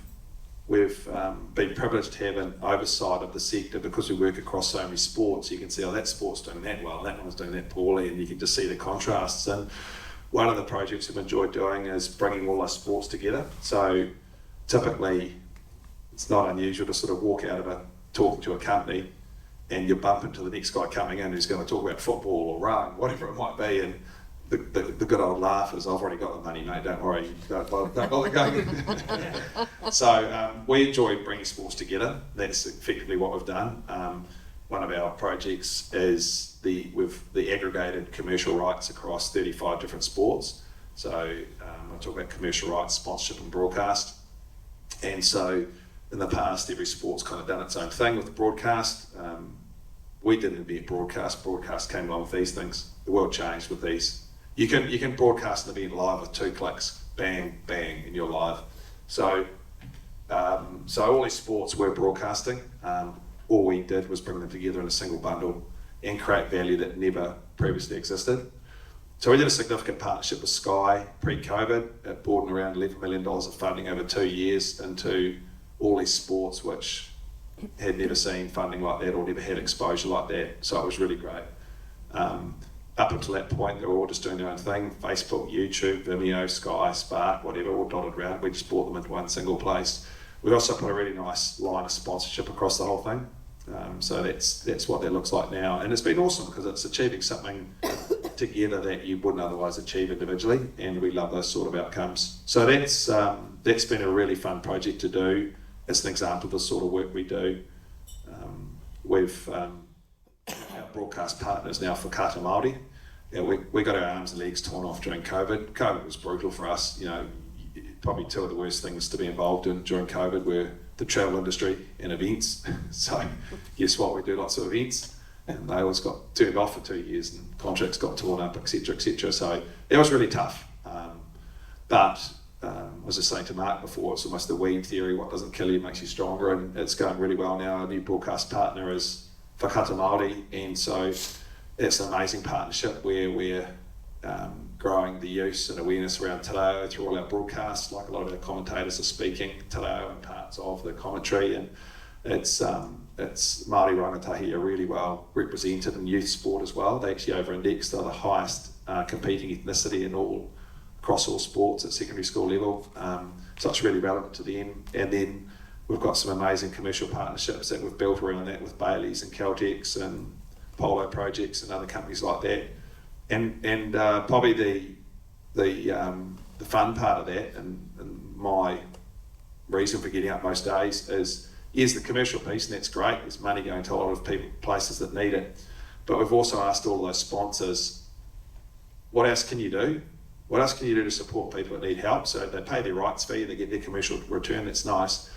been privileged to have an oversight of the sector because we work across so many sports. You can see, oh, that sport's doing that well, that one's doing that poorly, and you can just see the contrasts. And one of the projects we've enjoyed doing is bringing all our sports together. So typically, it's not unusual to sort of walk out of talking to a company and you bump into the next guy coming in who's going to talk about football or rowing, whatever it might be, and the good old laugh is, I've already got the money, mate, don't worry, don't bother going. So we enjoy bringing sports together. That's effectively what we've done. One of our projects is the aggregated commercial rights across 35 different sports. So I talk about commercial rights, sponsorship and broadcast. And so in the past, every sport's kind of done its own thing with the broadcast. We didn't invent broadcast. Broadcast came along with these things. The world changed with these. You can broadcast an event live with 2 clicks, bang, bang, and you're live. So all these sports we're broadcasting. All we did was bring them together in a single bundle and create value that never previously existed. So we did a significant partnership with Sky pre-COVID. It brought in around $11 million of funding over 2 years into all these sports which had never seen funding like that or never had exposure like that. So it was really great. Up until that point, they were all just doing their own thing. Facebook, YouTube, Vimeo, Sky, Spark, whatever, all dotted around. We just brought them into one single place. We also put a really nice line of sponsorship across the whole thing. So that's what that looks like now. And it's been awesome because it's achieving something together that you wouldn't otherwise achieve individually, and we love those sort of outcomes. So that's been a really fun project to do. As an example of the sort of work we do. We've our broadcast partners now for Kata Māori. Yeah, we got our arms and legs torn off during COVID. COVID was brutal for us. You know, probably 2 of the worst things to be involved in during COVID were the travel industry and events. So guess what? We do lots of events, and they always got turned off for 2 years, and contracts got torn up, etc., etc. So it was really tough. But as I was saying to Mark before, it's almost the weed theory: what doesn't kill you makes you stronger, and it's going really well now. Our new broadcast partner is Whakata Māori, and so it's an amazing partnership where we're growing the use and awareness around te reo through all our broadcasts. Like a lot of our commentators are speaking te reo and parts of the commentary, and it's Māori rangatahi are really well represented in youth sport as well. They actually over-index. They're the highest competing ethnicity across all sports at secondary school level. So it's really relevant to them. And then we've got some amazing commercial partnerships that we've built around that with Bailey's and Caltex and Polo Projects and other companies like that. And probably the fun part of that, and my reason for getting up most days is the commercial piece, and that's great. There's money going to a lot of people, places that need it. But we've also asked all those sponsors, what else can you do? What else can you do to support people that need help? So they pay their rights fee, they get their commercial return, that's nice.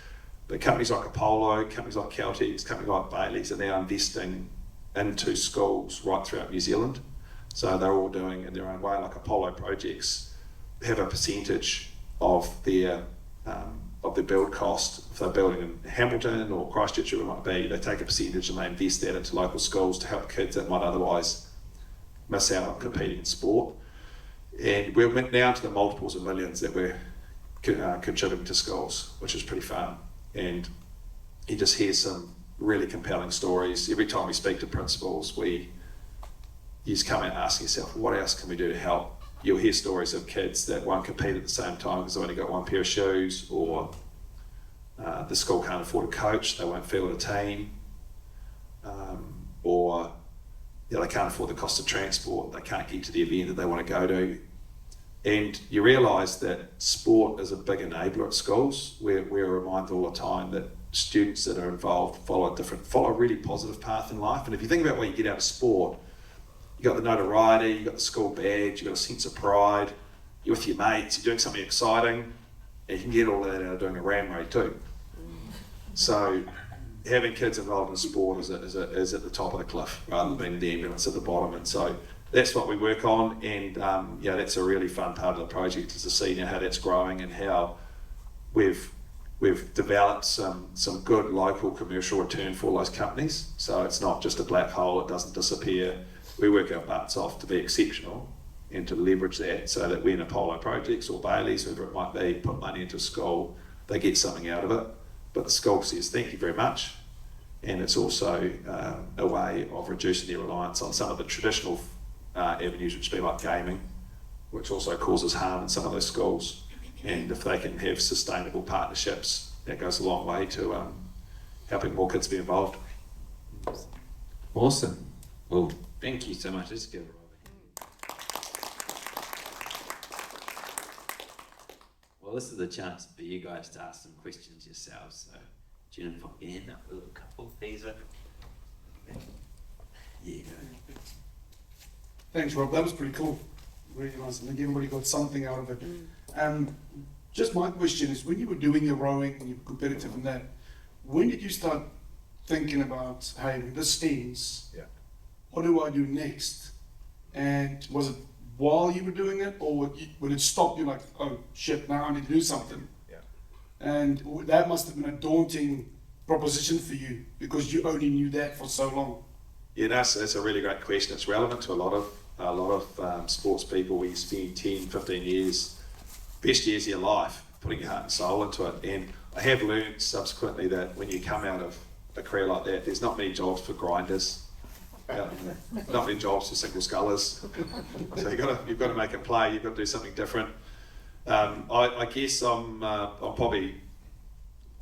But companies like Apollo, companies like Caltex, companies like Bailey's are now investing into schools right throughout New Zealand. So they're all doing in their own way. Like Apollo Projects have a percentage of their build cost. If they're building in Hamilton or Christchurch, or it might be, they take a percentage and they invest that into local schools to help kids that might otherwise miss out on competing in sport. And we're now to the multiples of millions that we're contributing to schools, which is pretty fun. And you just hear some really compelling stories. Every time we speak to principals, you just come out and ask yourself, what else can we do to help? You'll hear stories of kids that won't compete at the same time because they've only got one pair of shoes, or the school can't afford a coach, they won't field a team, or they can't afford the cost of transport, they can't get to the event that they want to go to. And you realise that sport is a big enabler at schools. We're reminded all the time that students that are involved follow a really positive path in life. And if you think about what you get out of sport, you got the notoriety, you got the school badge, you got a sense of pride, you're with your mates, you're doing something exciting, and you can get all that out of doing a ram race too. So having kids involved in sport is at the top of the cliff rather than being the ambulance at the bottom. And so that's what we work on, and that's a really fun part of the project, is to see now how that's growing and how we've developed some good local commercial return for those companies. So it's not just a black hole, it doesn't disappear. We work our butts off to be exceptional, and to leverage that so that when Apollo Projects or Bailey's, whoever it might be, put money into a school, they get something out of it. But the school says, thank you very much. And it's also a way of reducing their reliance on some of the traditional avenues, which be like gaming, which also causes harm in some of those schools. And if they can have sustainable partnerships, that goes a long way to helping more kids be involved. Awesome. Well, thank you so much. Let's give it a roll. Well, this is the chance for you guys to ask some questions yourselves. So, Jennifer, pop your hand up with a couple, please. Yeah. Thanks, Rob. That was pretty cool. Really nice. I think everybody got something out of it. Just my question is, when you were doing your rowing and you were competitive in that, when did you start thinking about, hey, when this ends, what do I do next? And was it while you were doing it, or when it stopped, you're like, oh shit, now I need to do something? Yeah. And that must have been a daunting proposition for you because you only knew that for so long. Yeah, that's a really great question. It's relevant to a lot of sports people where you spend 10, 15 years, best years of your life, putting your heart and soul into it. And I have learned subsequently that when you come out of a career like that, there's not many jobs for grinders, not many jobs for single scullers. So you've got to make a play. You've got to do something different. I guess I'm probably,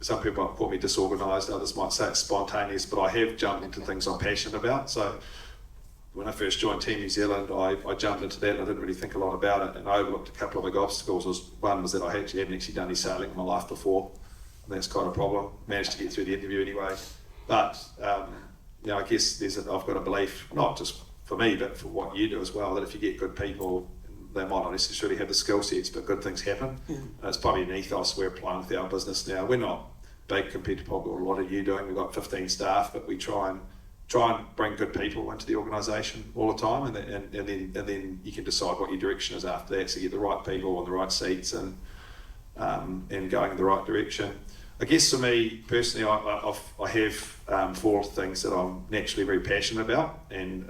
some people might call me disorganised, others might say it's spontaneous, but I have jumped into things I'm passionate about. So when I first joined Team New Zealand, I jumped into that and I didn't really think a lot about it, and I overlooked a couple of big obstacles. One was that I hadn't actually done any sailing in my life before, and that's quite a problem. Managed to get through the interview anyway. But I guess I've got a belief, not just for me, but for what you do as well, that if you get good people, they might not necessarily have the skill sets, but good things happen. It's probably an ethos we're applying with our business now. We're not big compared to probably what a lot of you doing. We've got 15 staff, but we try and bring good people into the organisation all the time, and then you can decide what your direction is after that. So you get the right people on the right seats and going in the right direction. I guess for me personally, I have 4 things that I'm naturally very passionate about, and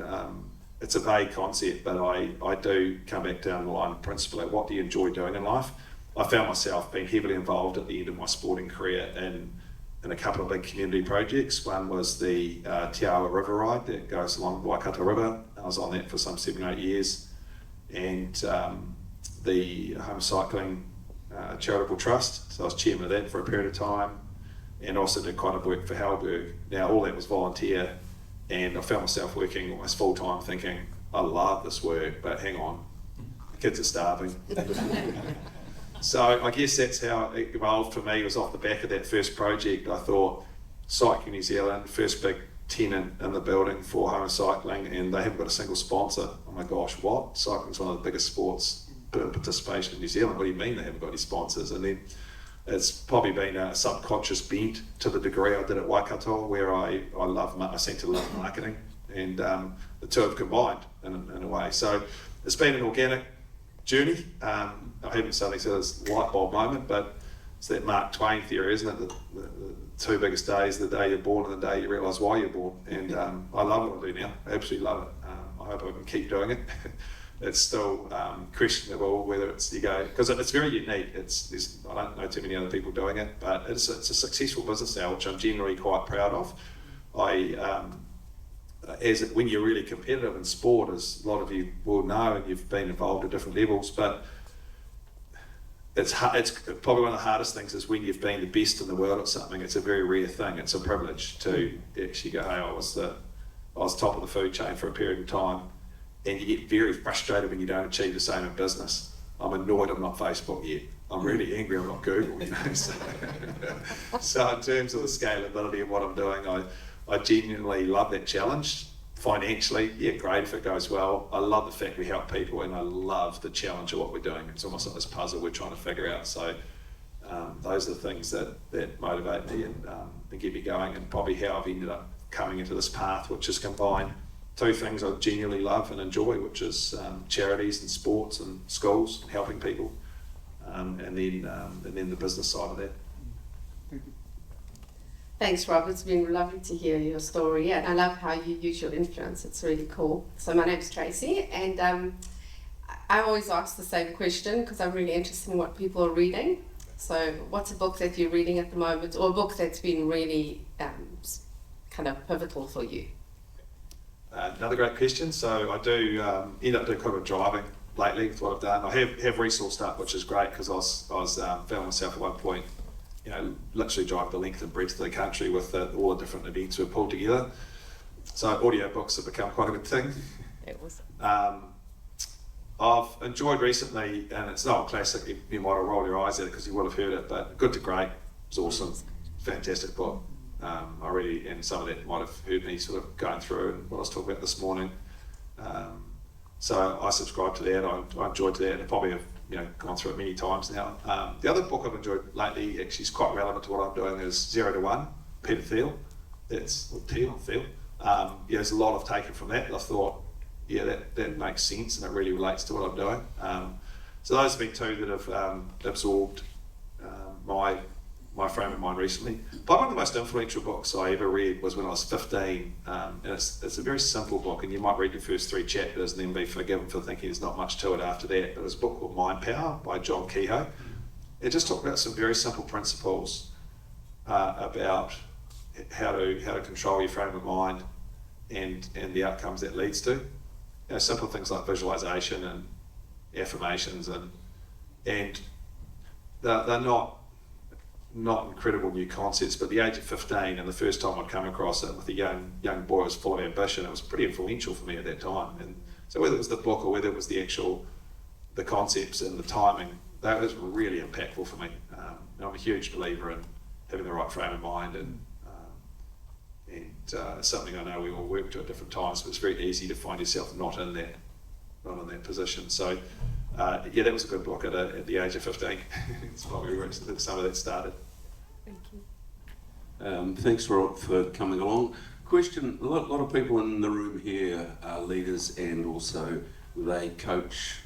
it's a vague concept, but I do come back down the line principle at what do you enjoy doing in life. I found myself being heavily involved at the end of my sporting career in a couple of big community projects. One was the Te Awa River Ride that goes along the Waikato River. I was on that for some 7 or 8 years. And the Home Cycling Charitable Trust, so I was chairman of that for a period of time, and also did quite a bit of work for Halberg. Now all that was volunteer, and I found myself working almost full time thinking, I love this work, but hang on, the kids are starving. So I guess that's how it evolved for me. It was off the back of that first project. I thought, Cycling New Zealand, first big tenant in the building for home cycling, and they haven't got a single sponsor. Oh my gosh, what? Cycling's one of the biggest sports per participation in New Zealand. What do you mean they haven't got any sponsors? And then it's probably been a subconscious bent to the degree I did at Waikato, where I seem to love marketing, and the two have combined in a way. So it's been an organic journey. I haven't suddenly said it's a light bulb moment, but it's that Mark Twain theory, isn't it? The 2 biggest days, the day you're born and the day you realise why you're born. And I love what I do now. I absolutely love it. I hope I can keep doing it. It's still questionable whether you go, because it's very unique. I don't know too many other people doing it, but it's a successful business now, which I'm generally quite proud of. When you're really competitive in sport, as a lot of you will know, and you've been involved at different levels, but it's probably one of the hardest things is when you've been the best in the world at something. It's a very rare thing. It's a privilege to actually go, hey, I was top of the food chain for a period of time, and you get very frustrated when you don't achieve the same in business. I'm annoyed I'm not Facebook yet. I'm really angry I'm not Google, So in terms of the scalability of what I'm doing, I genuinely love that challenge. Financially, yeah, great if it goes well. I love the fact we help people, and I love the challenge of what we're doing. It's almost like this puzzle we're trying to figure out. So those are the things that motivate me and get me going, and probably how I've ended up coming into this path, which is combined 2 things I genuinely love and enjoy, which is charities and sports and schools and helping people, and then the business side of that. Thanks, Rob. It's been lovely to hear your story, and I love how you use your influence. It's really cool. So my name's Tracy, and I always ask the same question because I'm really interested in what people are reading. So what's a book that you're reading at the moment, or a book that's been really kind of pivotal for you? Another great question. So I do end up doing quite a bit of driving lately with what I've done. I have resourced up, which is great because I was found myself at one point, literally drive the length and breadth of the country with all the different events we've pulled together. So audiobooks have become quite a good thing. It was. I've enjoyed recently, and it's not a classic, you might have rolled your eyes at it because you will have heard it, but Good to Great was awesome. Fantastic book. I really, and some of that might have heard me sort of going through and what I was talking about this morning. So I subscribed to that. I enjoyed that. I probably have gone through it many times now. The other book I've enjoyed lately, actually is quite relevant to what I'm doing, is 0 to 1, Peter Thiel. Thiel. There's a lot I've taken from that. I thought, that makes sense and it really relates to what I'm doing. So those have been two that have absorbed my frame of mind recently. But one of the most influential books I ever read was when I was 15, and it's a very simple book, and you might read the first 3 chapters and then be forgiven for thinking there's not much to it after that, but it's a book called Mind Power by John Kehoe. It just talked about some very simple principles about how to control your frame of mind and the outcomes that leads to. Simple things like visualization and affirmations, and they're not incredible new concepts, but at the age of 15 and the first time I'd come across it with a young boy who was full of ambition, it was pretty influential for me at that time. And so whether it was the book or whether it was the concepts and the timing, that was really impactful for me. I'm a huge believer in having the right frame of mind, and something I know we all work to at different times, but it's very easy to find yourself not in that position. So that was a good book at the age of 15. It's probably where some of that started. Thank you. Thanks, Rob, for coming along. Question, a lot of people in the room here are leaders and also they coach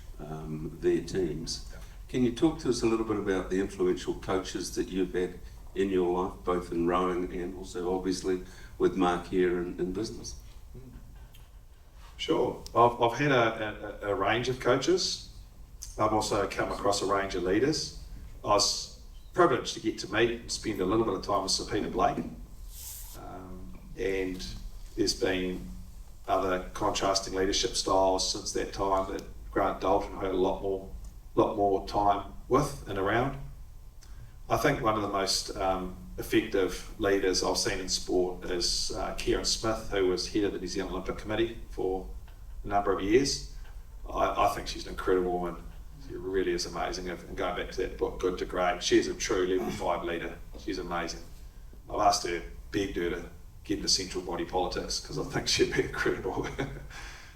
their teams. Can you talk to us a little bit about the influential coaches that you've had in your life, both in rowing and also obviously with Mark here in business? Sure. I've had a range of coaches. I've also come across a range of leaders. I was privileged to get to meet and spend a little bit of time with Sir Peter Blake. And there's been other contrasting leadership styles since that time that Grant Dalton had a lot more time with and around. I think one of the most effective leaders I've seen in sport is Kieran Smith, who was head of the New Zealand Olympic Committee for a number of years. I think she's an incredible woman. She really is amazing. And going back to that book, Good to Great, she's a true level 5 leader. She's amazing. I've begged her to get into central body politics because I think she'd be incredible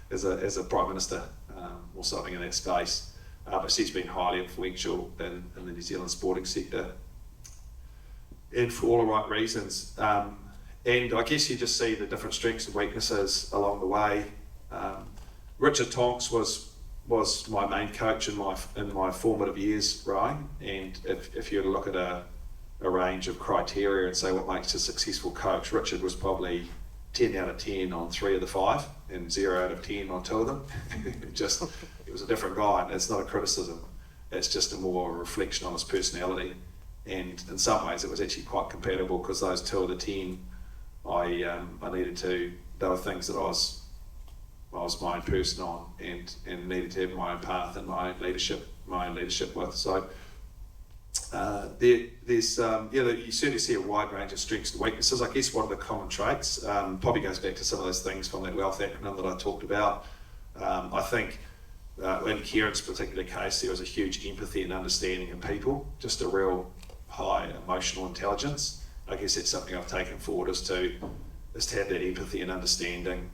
as a Prime Minister or something in that space. But she's been highly influential in the New Zealand sporting sector, and for all the right reasons. And I guess you just see the different strengths and weaknesses along the way. Richard Tonks was my main coach in my formative years rowing, and if you were to look at a range of criteria and say what makes a successful coach, Richard was probably 10 out of 10 on 3 of the 5 and 0 out of 10 on 2 of them. He was a different guy, and it's not a criticism, it's just a more reflection on his personality. And in some ways it was actually quite compatible because those 2 of the 10 I needed to, they were things that I was my own person on and needed to have my own path and my own leadership with. So there's you certainly see a wide range of strengths and weaknesses. I guess one of the common traits probably goes back to some of those things from that wealth acronym that I talked about. I think in Kieran's particular case, there was a huge empathy and understanding of people, just a real high emotional intelligence. I guess that's something I've taken forward is to have that empathy and understanding,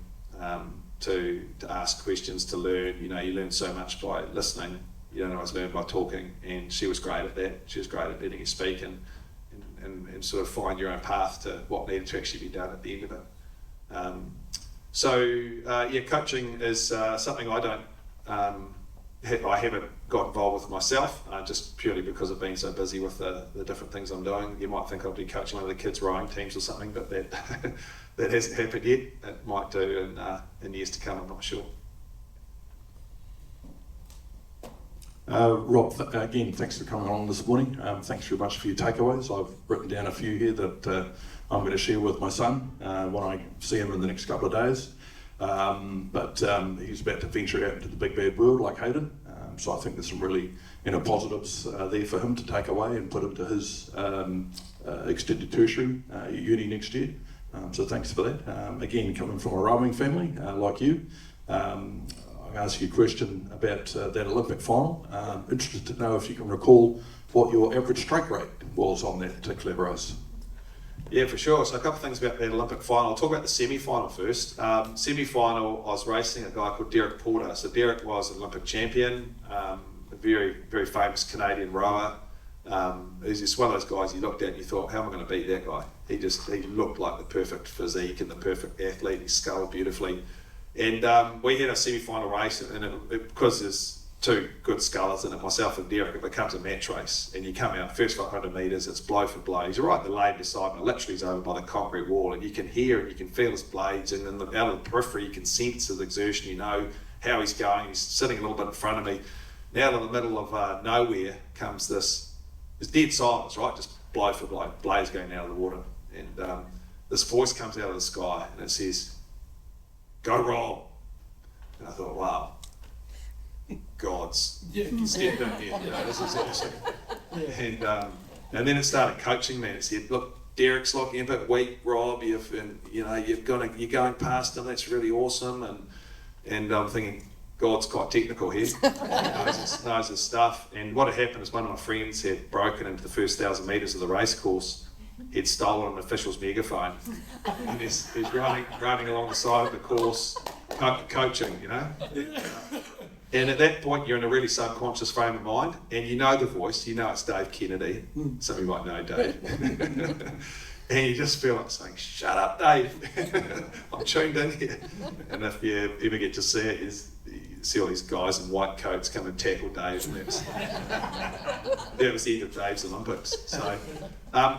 to ask questions, to learn. You learn so much by listening. You don't always learn by talking, and she was great at that. She was great at letting you speak and sort of find your own path to what needed to actually be done at the end of it. Coaching is something I don't. I haven't got involved with myself, just purely because I've been so busy with the different things I'm doing. You might think I'll be coaching one of the kids' rowing teams or something, but that hasn't happened yet. It might do in years to come, I'm not sure. Rob, again, thanks for coming along this morning. Thanks very much for your takeaways. I've written down a few here that I'm going to share with my son when I see him in the next couple of days. But he's about to venture out into the big bad world like Hayden. So I think there's some really positives there for him to take away and put into his extended tertiary uni next year. So thanks for that. Again, coming from a rowing family like you, I asked you a question about that Olympic final. Interested to know if you can recall what your average stroke rate was on that particular race. Yeah, for sure. So a couple of things about that Olympic final. I'll talk about the semi-final first. Semi-final, I was racing a guy called Derek Porter. So Derek was an Olympic champion, a very, very famous Canadian rower. He's just one of those guys you looked at and you thought, how am I going to beat that guy? He looked like the perfect physique and the perfect athlete. He sculled beautifully. And we had a semi-final race, and because there's two good scullers in it, myself and Derek, it becomes a match race. And you come out, first 500 metres, it's blow for blow. He's right in the lane beside me, literally he's over by the concrete wall, and you can hear and you can feel his blades, and then out of the periphery you can sense his exertion, you know how he's going. He's sitting a little bit in front of me. Now in the middle of nowhere comes this dead silence, right? Just blow for blow, blades going out of the water. And this voice comes out of the sky and it says, "Go Rob." And I thought, wow, God's stepped in here. You know, this is awesome. And then it started coaching me. It said, "Look, Derek's looking a bit weak, Rob. You're going past him. That's really awesome." And I'm thinking, God's quite technical here. He knows his stuff. And what had happened is one of my friends had broken into the first 1,000 metres of the race course. He'd stolen an official's megaphone, and he's running along the side of the course, coaching, you know. And at that point, you're in a really subconscious frame of mind, and you know the voice. You know it's Dave Kennedy. Some of you might know Dave. And you just feel like saying, "Shut up, Dave. I'm tuned in here." And if you ever get to see it, you see all these guys in white coats come and tackle Dave, and that was the end of Dave's Olympics. So, in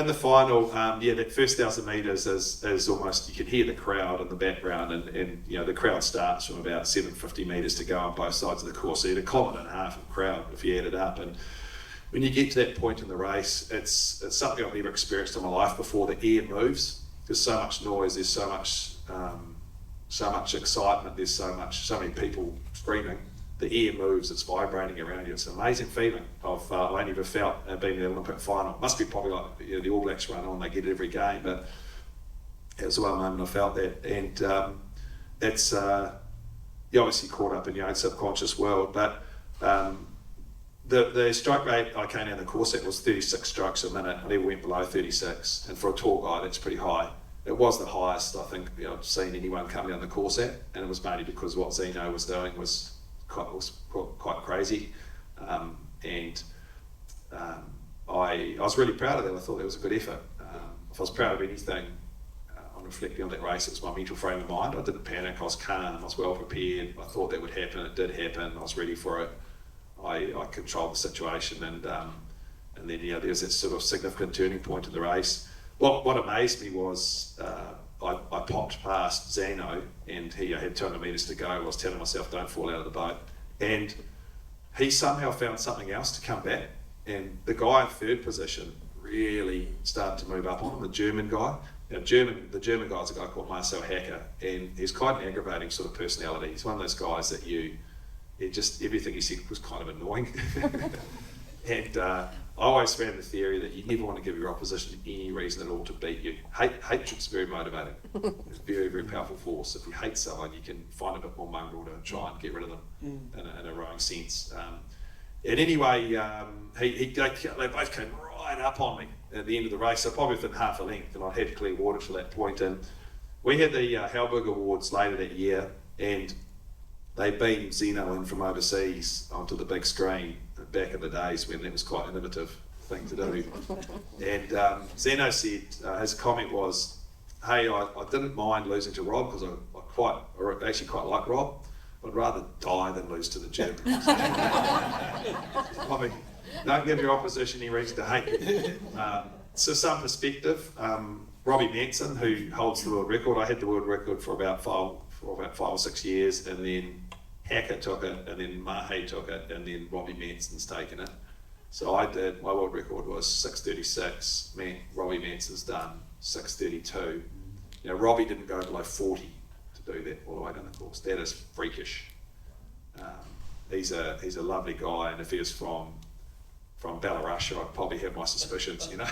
the final, that first 1,000 metres is almost, you can hear the crowd in the background, and you know the crowd starts from about 750 metres to go on both sides of the course. So you had 1.5 kilometres of crowd if you add it up. And when you get to that point in the race, it's something I've never experienced in my life before. The air moves. There's so much noise. There's so much excitement. There's so many people screaming. The air moves. It's vibrating around you. It's an amazing feeling. I've only ever felt being in the Olympic final. Must be probably like the All Blacks run on. They get it every game, but it was the one moment I felt that. And it's you're obviously caught up in your own subconscious world, but. The stroke rate I came down the course at was 36 strokes a minute. I never went below 36, and for a tall guy, that's pretty high. It was the highest I think I've seen anyone come down the course at, and it was mainly because what Zeno was doing was quite crazy, and I was really proud of that. I thought that was a good effort. If I was proud of anything, on reflecting on that race, it was my mental frame of mind. I didn't panic. I was calm. I was well prepared. I thought that would happen. It did happen. I was ready for it. I controlled the situation, and then there was that sort of significant turning point in the race. What amazed me was I popped past Zano, and he had 200 metres to go. I was telling myself, don't fall out of the boat, and he somehow found something else to come back, and the guy in third position really started to move up on him, the German guy. The German guy is a guy called Marcel Hacker, and he's quite an aggravating sort of personality. He's one of those guys that everything he said was kind of annoying. And I always found the theory that you never want to give your opposition any reason at all to beat you. Hatred's very motivating. It's a very, very powerful force. If you hate someone, you can find a bit more mongrel to try and get rid of them in a rowing sense. And anyway, they both came right up on me at the end of the race, so probably within half a length, and I had clear water to that point. And we had the Halberg Awards later that year, and they beamed Zeno in from overseas onto the big screen back in the days when that was quite an innovative thing to do. And Zeno said, his comment was, "Hey, I didn't mind losing to Rob because I actually quite like Rob. I'd rather die than lose to the Germans." I mean, don't give your opposition any reason to hate you. So some perspective, Robbie Manson, who holds the world record, I had the world record for about five or 6 years, and then Hacker took it, and then Mahe took it, and then Robbie Manson's taken it. So I did, my world record was 6:36, Robbie Manson's done 6:32. You know, Robbie didn't go below 40 to do that all the way down the course. That is freakish. He's a lovely guy, and if he was from Belarus, I'd probably have my suspicions, you know.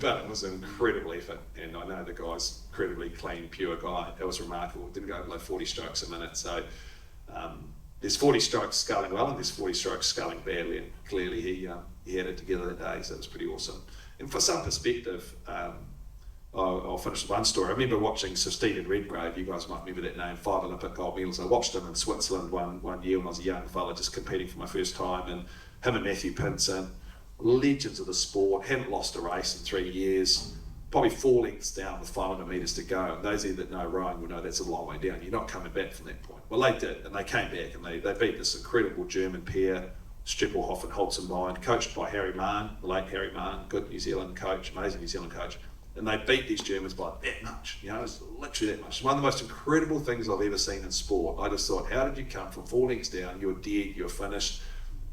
But it was an incredible effort, and I know the guy's incredibly clean, pure guy. It was remarkable. Didn't go below 40 strokes a minute. So there's 40 strokes sculling well, and there's 40 strokes sculling badly, and clearly he had it together that day, so it was pretty awesome. And for some perspective, I'll finish with one story. I remember watching Sir Stephen Redgrave, you guys might remember that name, 5 Olympic gold medals. I watched him in Switzerland one year when I was a young fella, just competing for my first time, and him and Matthew Pinson, legends of the sport, hadn't lost a race in 3 years, probably 4 lengths down with 500 metres to go. And those of you that know rowing will know that's a long way down. You're not coming back from that point. Well, they did, and they came back, and they beat this incredible German pair, Streppelhoff and Holzenbein, coached by Harry Mahon, the late Harry Mahon, good New Zealand coach, amazing New Zealand coach. And they beat these Germans by that much, you know, it's literally that much. One of the most incredible things I've ever seen in sport. I just thought, how did you come from 4 lengths down, you were dead, you were finished,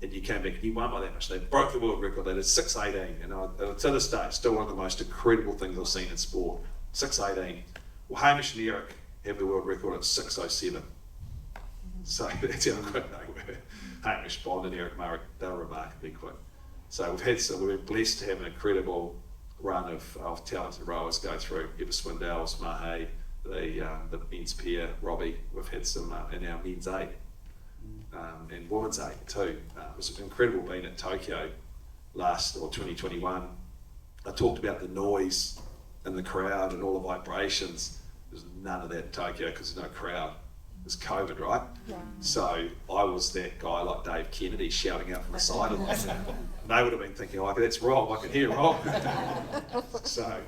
and you came back and you won by that much. They broke the world record, they did 6:18, and to this day, it's still one of the most incredible things I've seen in sport, 6:18. Well, Hamish and Eric have the world record at 6:07. So that's how quick they were. Hamish Bond and Eric Murray, they were remarkably quick. So we've been blessed to have an incredible run of talented rowers go through. Eva Swindell's, Mahe, the men's pair, Robbie. We've had some in our men's 8 and women's 8 too. It was incredible being at Tokyo 2021. I talked about the noise in the crowd and all the vibrations. There's none of that in Tokyo because there's no crowd. It's COVID, right? Yeah. So I was that guy like Dave Kennedy shouting out from the side of it. And they would have been thinking, oh, that's Rob, I can hear Rob. So,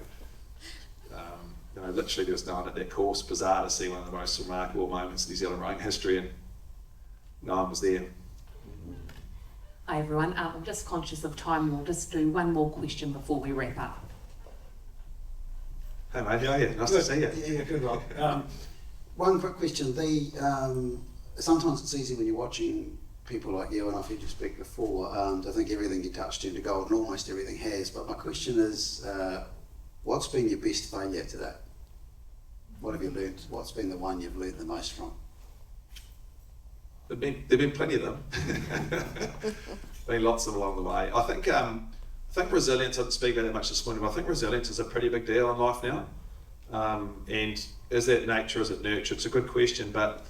literally there was no one at that course. Bizarre to see one of the most remarkable moments in New Zealand rowing history, and no one was there. Hi everyone, I'm just conscious of time. We'll just do one more question before we wrap up. Hey mate, how are you? Nice to see you. Yeah, good Rob. One quick question. Sometimes it's easy when you're watching people like you, and I've heard you speak before, to think everything you touch turned to gold, and almost everything has. But my question is, what's been your best failure to that? What have you learned? What's been the one you've learned the most from? There've been plenty of them. Been lots of them along the way. I think resilience, I didn't speak about that much this morning, but I think resilience is a pretty big deal in life now. And is that nature, is it nurture? It's a good question, but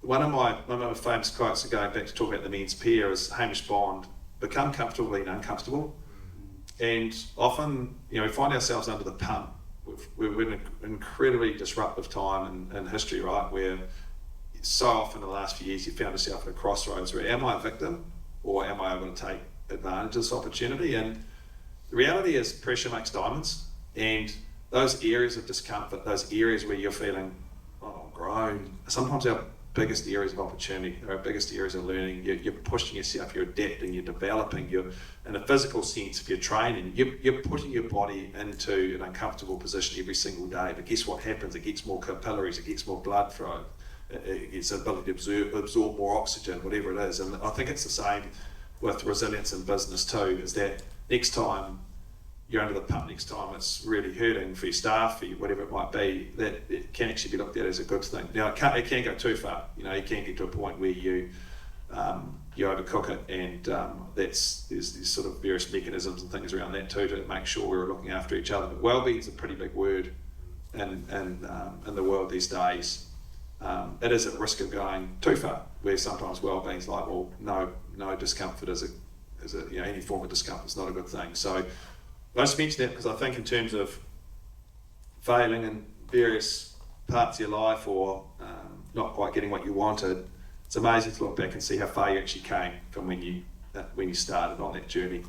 one of my famous quotes, going back to talk about the men's pair, is Hamish Bond, become comfortable being uncomfortable. And often, we find ourselves under the pump. We're in an incredibly disruptive time in history, right, where so often in the last few years you found yourself at a crossroads where, am I a victim or am I able to take advantage of this opportunity? And the reality is pressure makes diamonds, and those areas of discomfort, those areas where you're feeling, oh, I'm grown, sometimes our biggest areas of opportunity, our biggest areas of learning. You're pushing yourself, you're adapting, you're developing, you're in a physical sense, if you're training, you're putting your body into an uncomfortable position every single day. But guess what happens? It gets more capillaries, it gets more blood flow, it's an ability to absorb more oxygen, whatever it is. And I think it's the same with resilience in business too, is that next time you're under the pump, next time it's really hurting for your staff, for you, whatever it might be, that it can actually be looked at as a good thing. Now, it can go too far. You can get to a point where you overcook it, and there's sort of various mechanisms and things around that too to make sure we're looking after each other. But well-being is a pretty big word in the world these days. It is at risk of going too far, where sometimes well-being is like, well, no discomfort is any form of discomfort is not a good thing. So I just mention that because I think in terms of failing in various parts of your life, or not quite getting what you wanted, it's amazing to look back and see how far you actually came from when you started on that journey.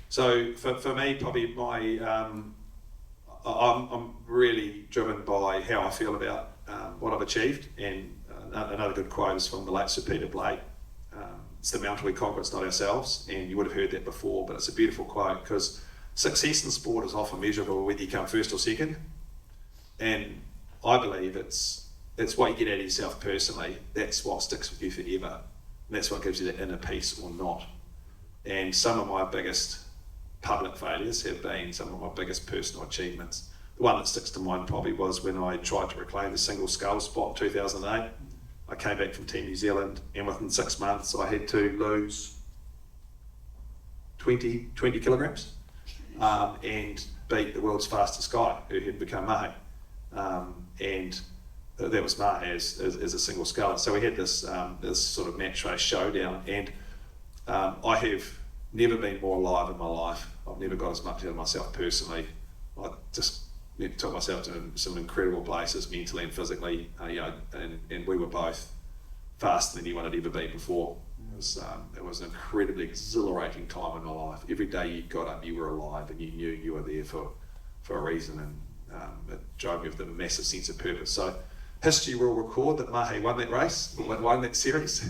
So for me, probably I'm really driven by how I feel about what I've achieved, and another good quote is from the late Sir Peter Blake. It's the mountain we conquer, it's not ourselves, and you would have heard that before, but it's a beautiful quote, because success in sport is often measurable whether you come first or second, and I believe it's it's what you get out of yourself personally. That's what sticks with you forever. And that's what gives you that inner peace or not. And some of my biggest public failures have been some of my biggest personal achievements. The one that sticks to mind probably was when I tried to reclaim the single skull spot in 2008. I came back from Team New Zealand, and within 6 months I had to lose 20 kilograms and beat the world's fastest guy who had become Mahe. And that was Mahe as a single sculler. So we had this sort of match race showdown, and I have never been more alive in my life. I've never got as much out of myself personally. I just took myself to some incredible places mentally and physically, and we were both faster than anyone had ever been before. It was an incredibly exhilarating time in my life. Every day you got up, you were alive, and you knew you were there for a reason, and it drove me with a massive sense of purpose. So history will record that Mahe won that race, won that series.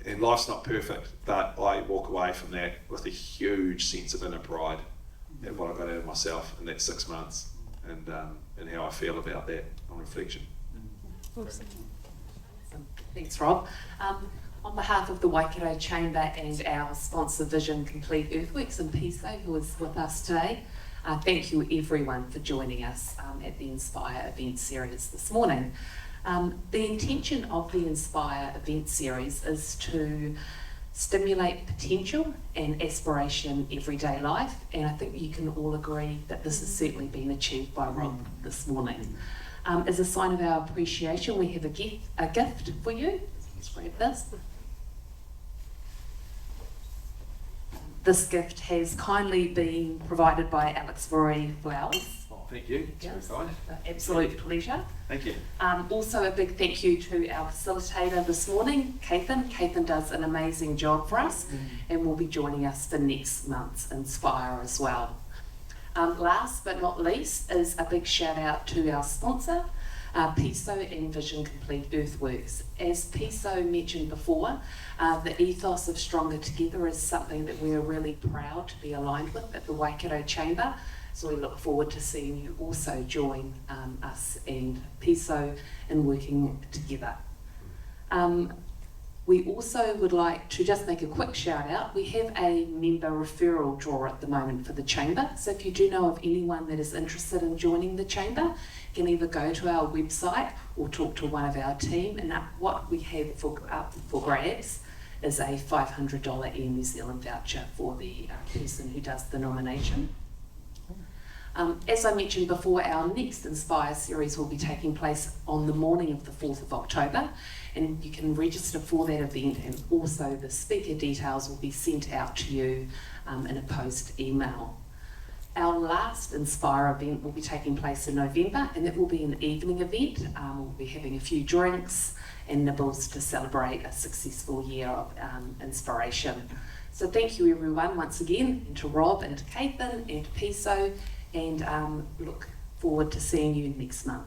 And life's not perfect, but I walk away from that with a huge sense of inner pride at what I got out of myself in that 6 months, and how I feel about that on reflection. Awesome. Thanks, Rob. On behalf of the Waikato Chamber and our sponsor Vision Complete Earthworks and PISO, who is with us today, thank you everyone for joining us at the Inspire event series this morning. The intention of the Inspire event series is to stimulate potential and aspiration in everyday life, and I think you can all agree that this has certainly been achieved by Rob this morning. As a sign of our appreciation, we have a gift for you. Let's grab this. This gift has kindly been provided by Alex Rory Flowers. Oh, thank you. Yes, Very kind. absolute pleasure. Thank you. Also a big thank you to our facilitator this morning, Cathan. Cathan does an amazing job for us and will be joining us for next month's Inspire as well. Last but not least is a big shout out to our sponsor, PISO and Vision Complete Earthworks. As PISO mentioned before, the ethos of Stronger Together is something that we're really proud to be aligned with at the Waikato Chamber. So we look forward to seeing you also join us and PISO in working together. We also would like to just make a quick shout out. We have a member referral draw at the moment for the Chamber. So if you do know of anyone that is interested in joining the Chamber, you can either go to our website or talk to one of our team. And what we have up for grabs is a $500 Air New Zealand voucher for the person who does the nomination. As I mentioned before, our next Inspire series will be taking place on the morning of the 4th of October, and you can register for that event, and also the speaker details will be sent out to you in a post email. Our last Inspire event will be taking place in November, and it will be an evening event. We'll be having a few drinks and nibbles to celebrate a successful year of inspiration. So thank you everyone once again, and to Rob and to Cathan and to PISO, and look forward to seeing you next month.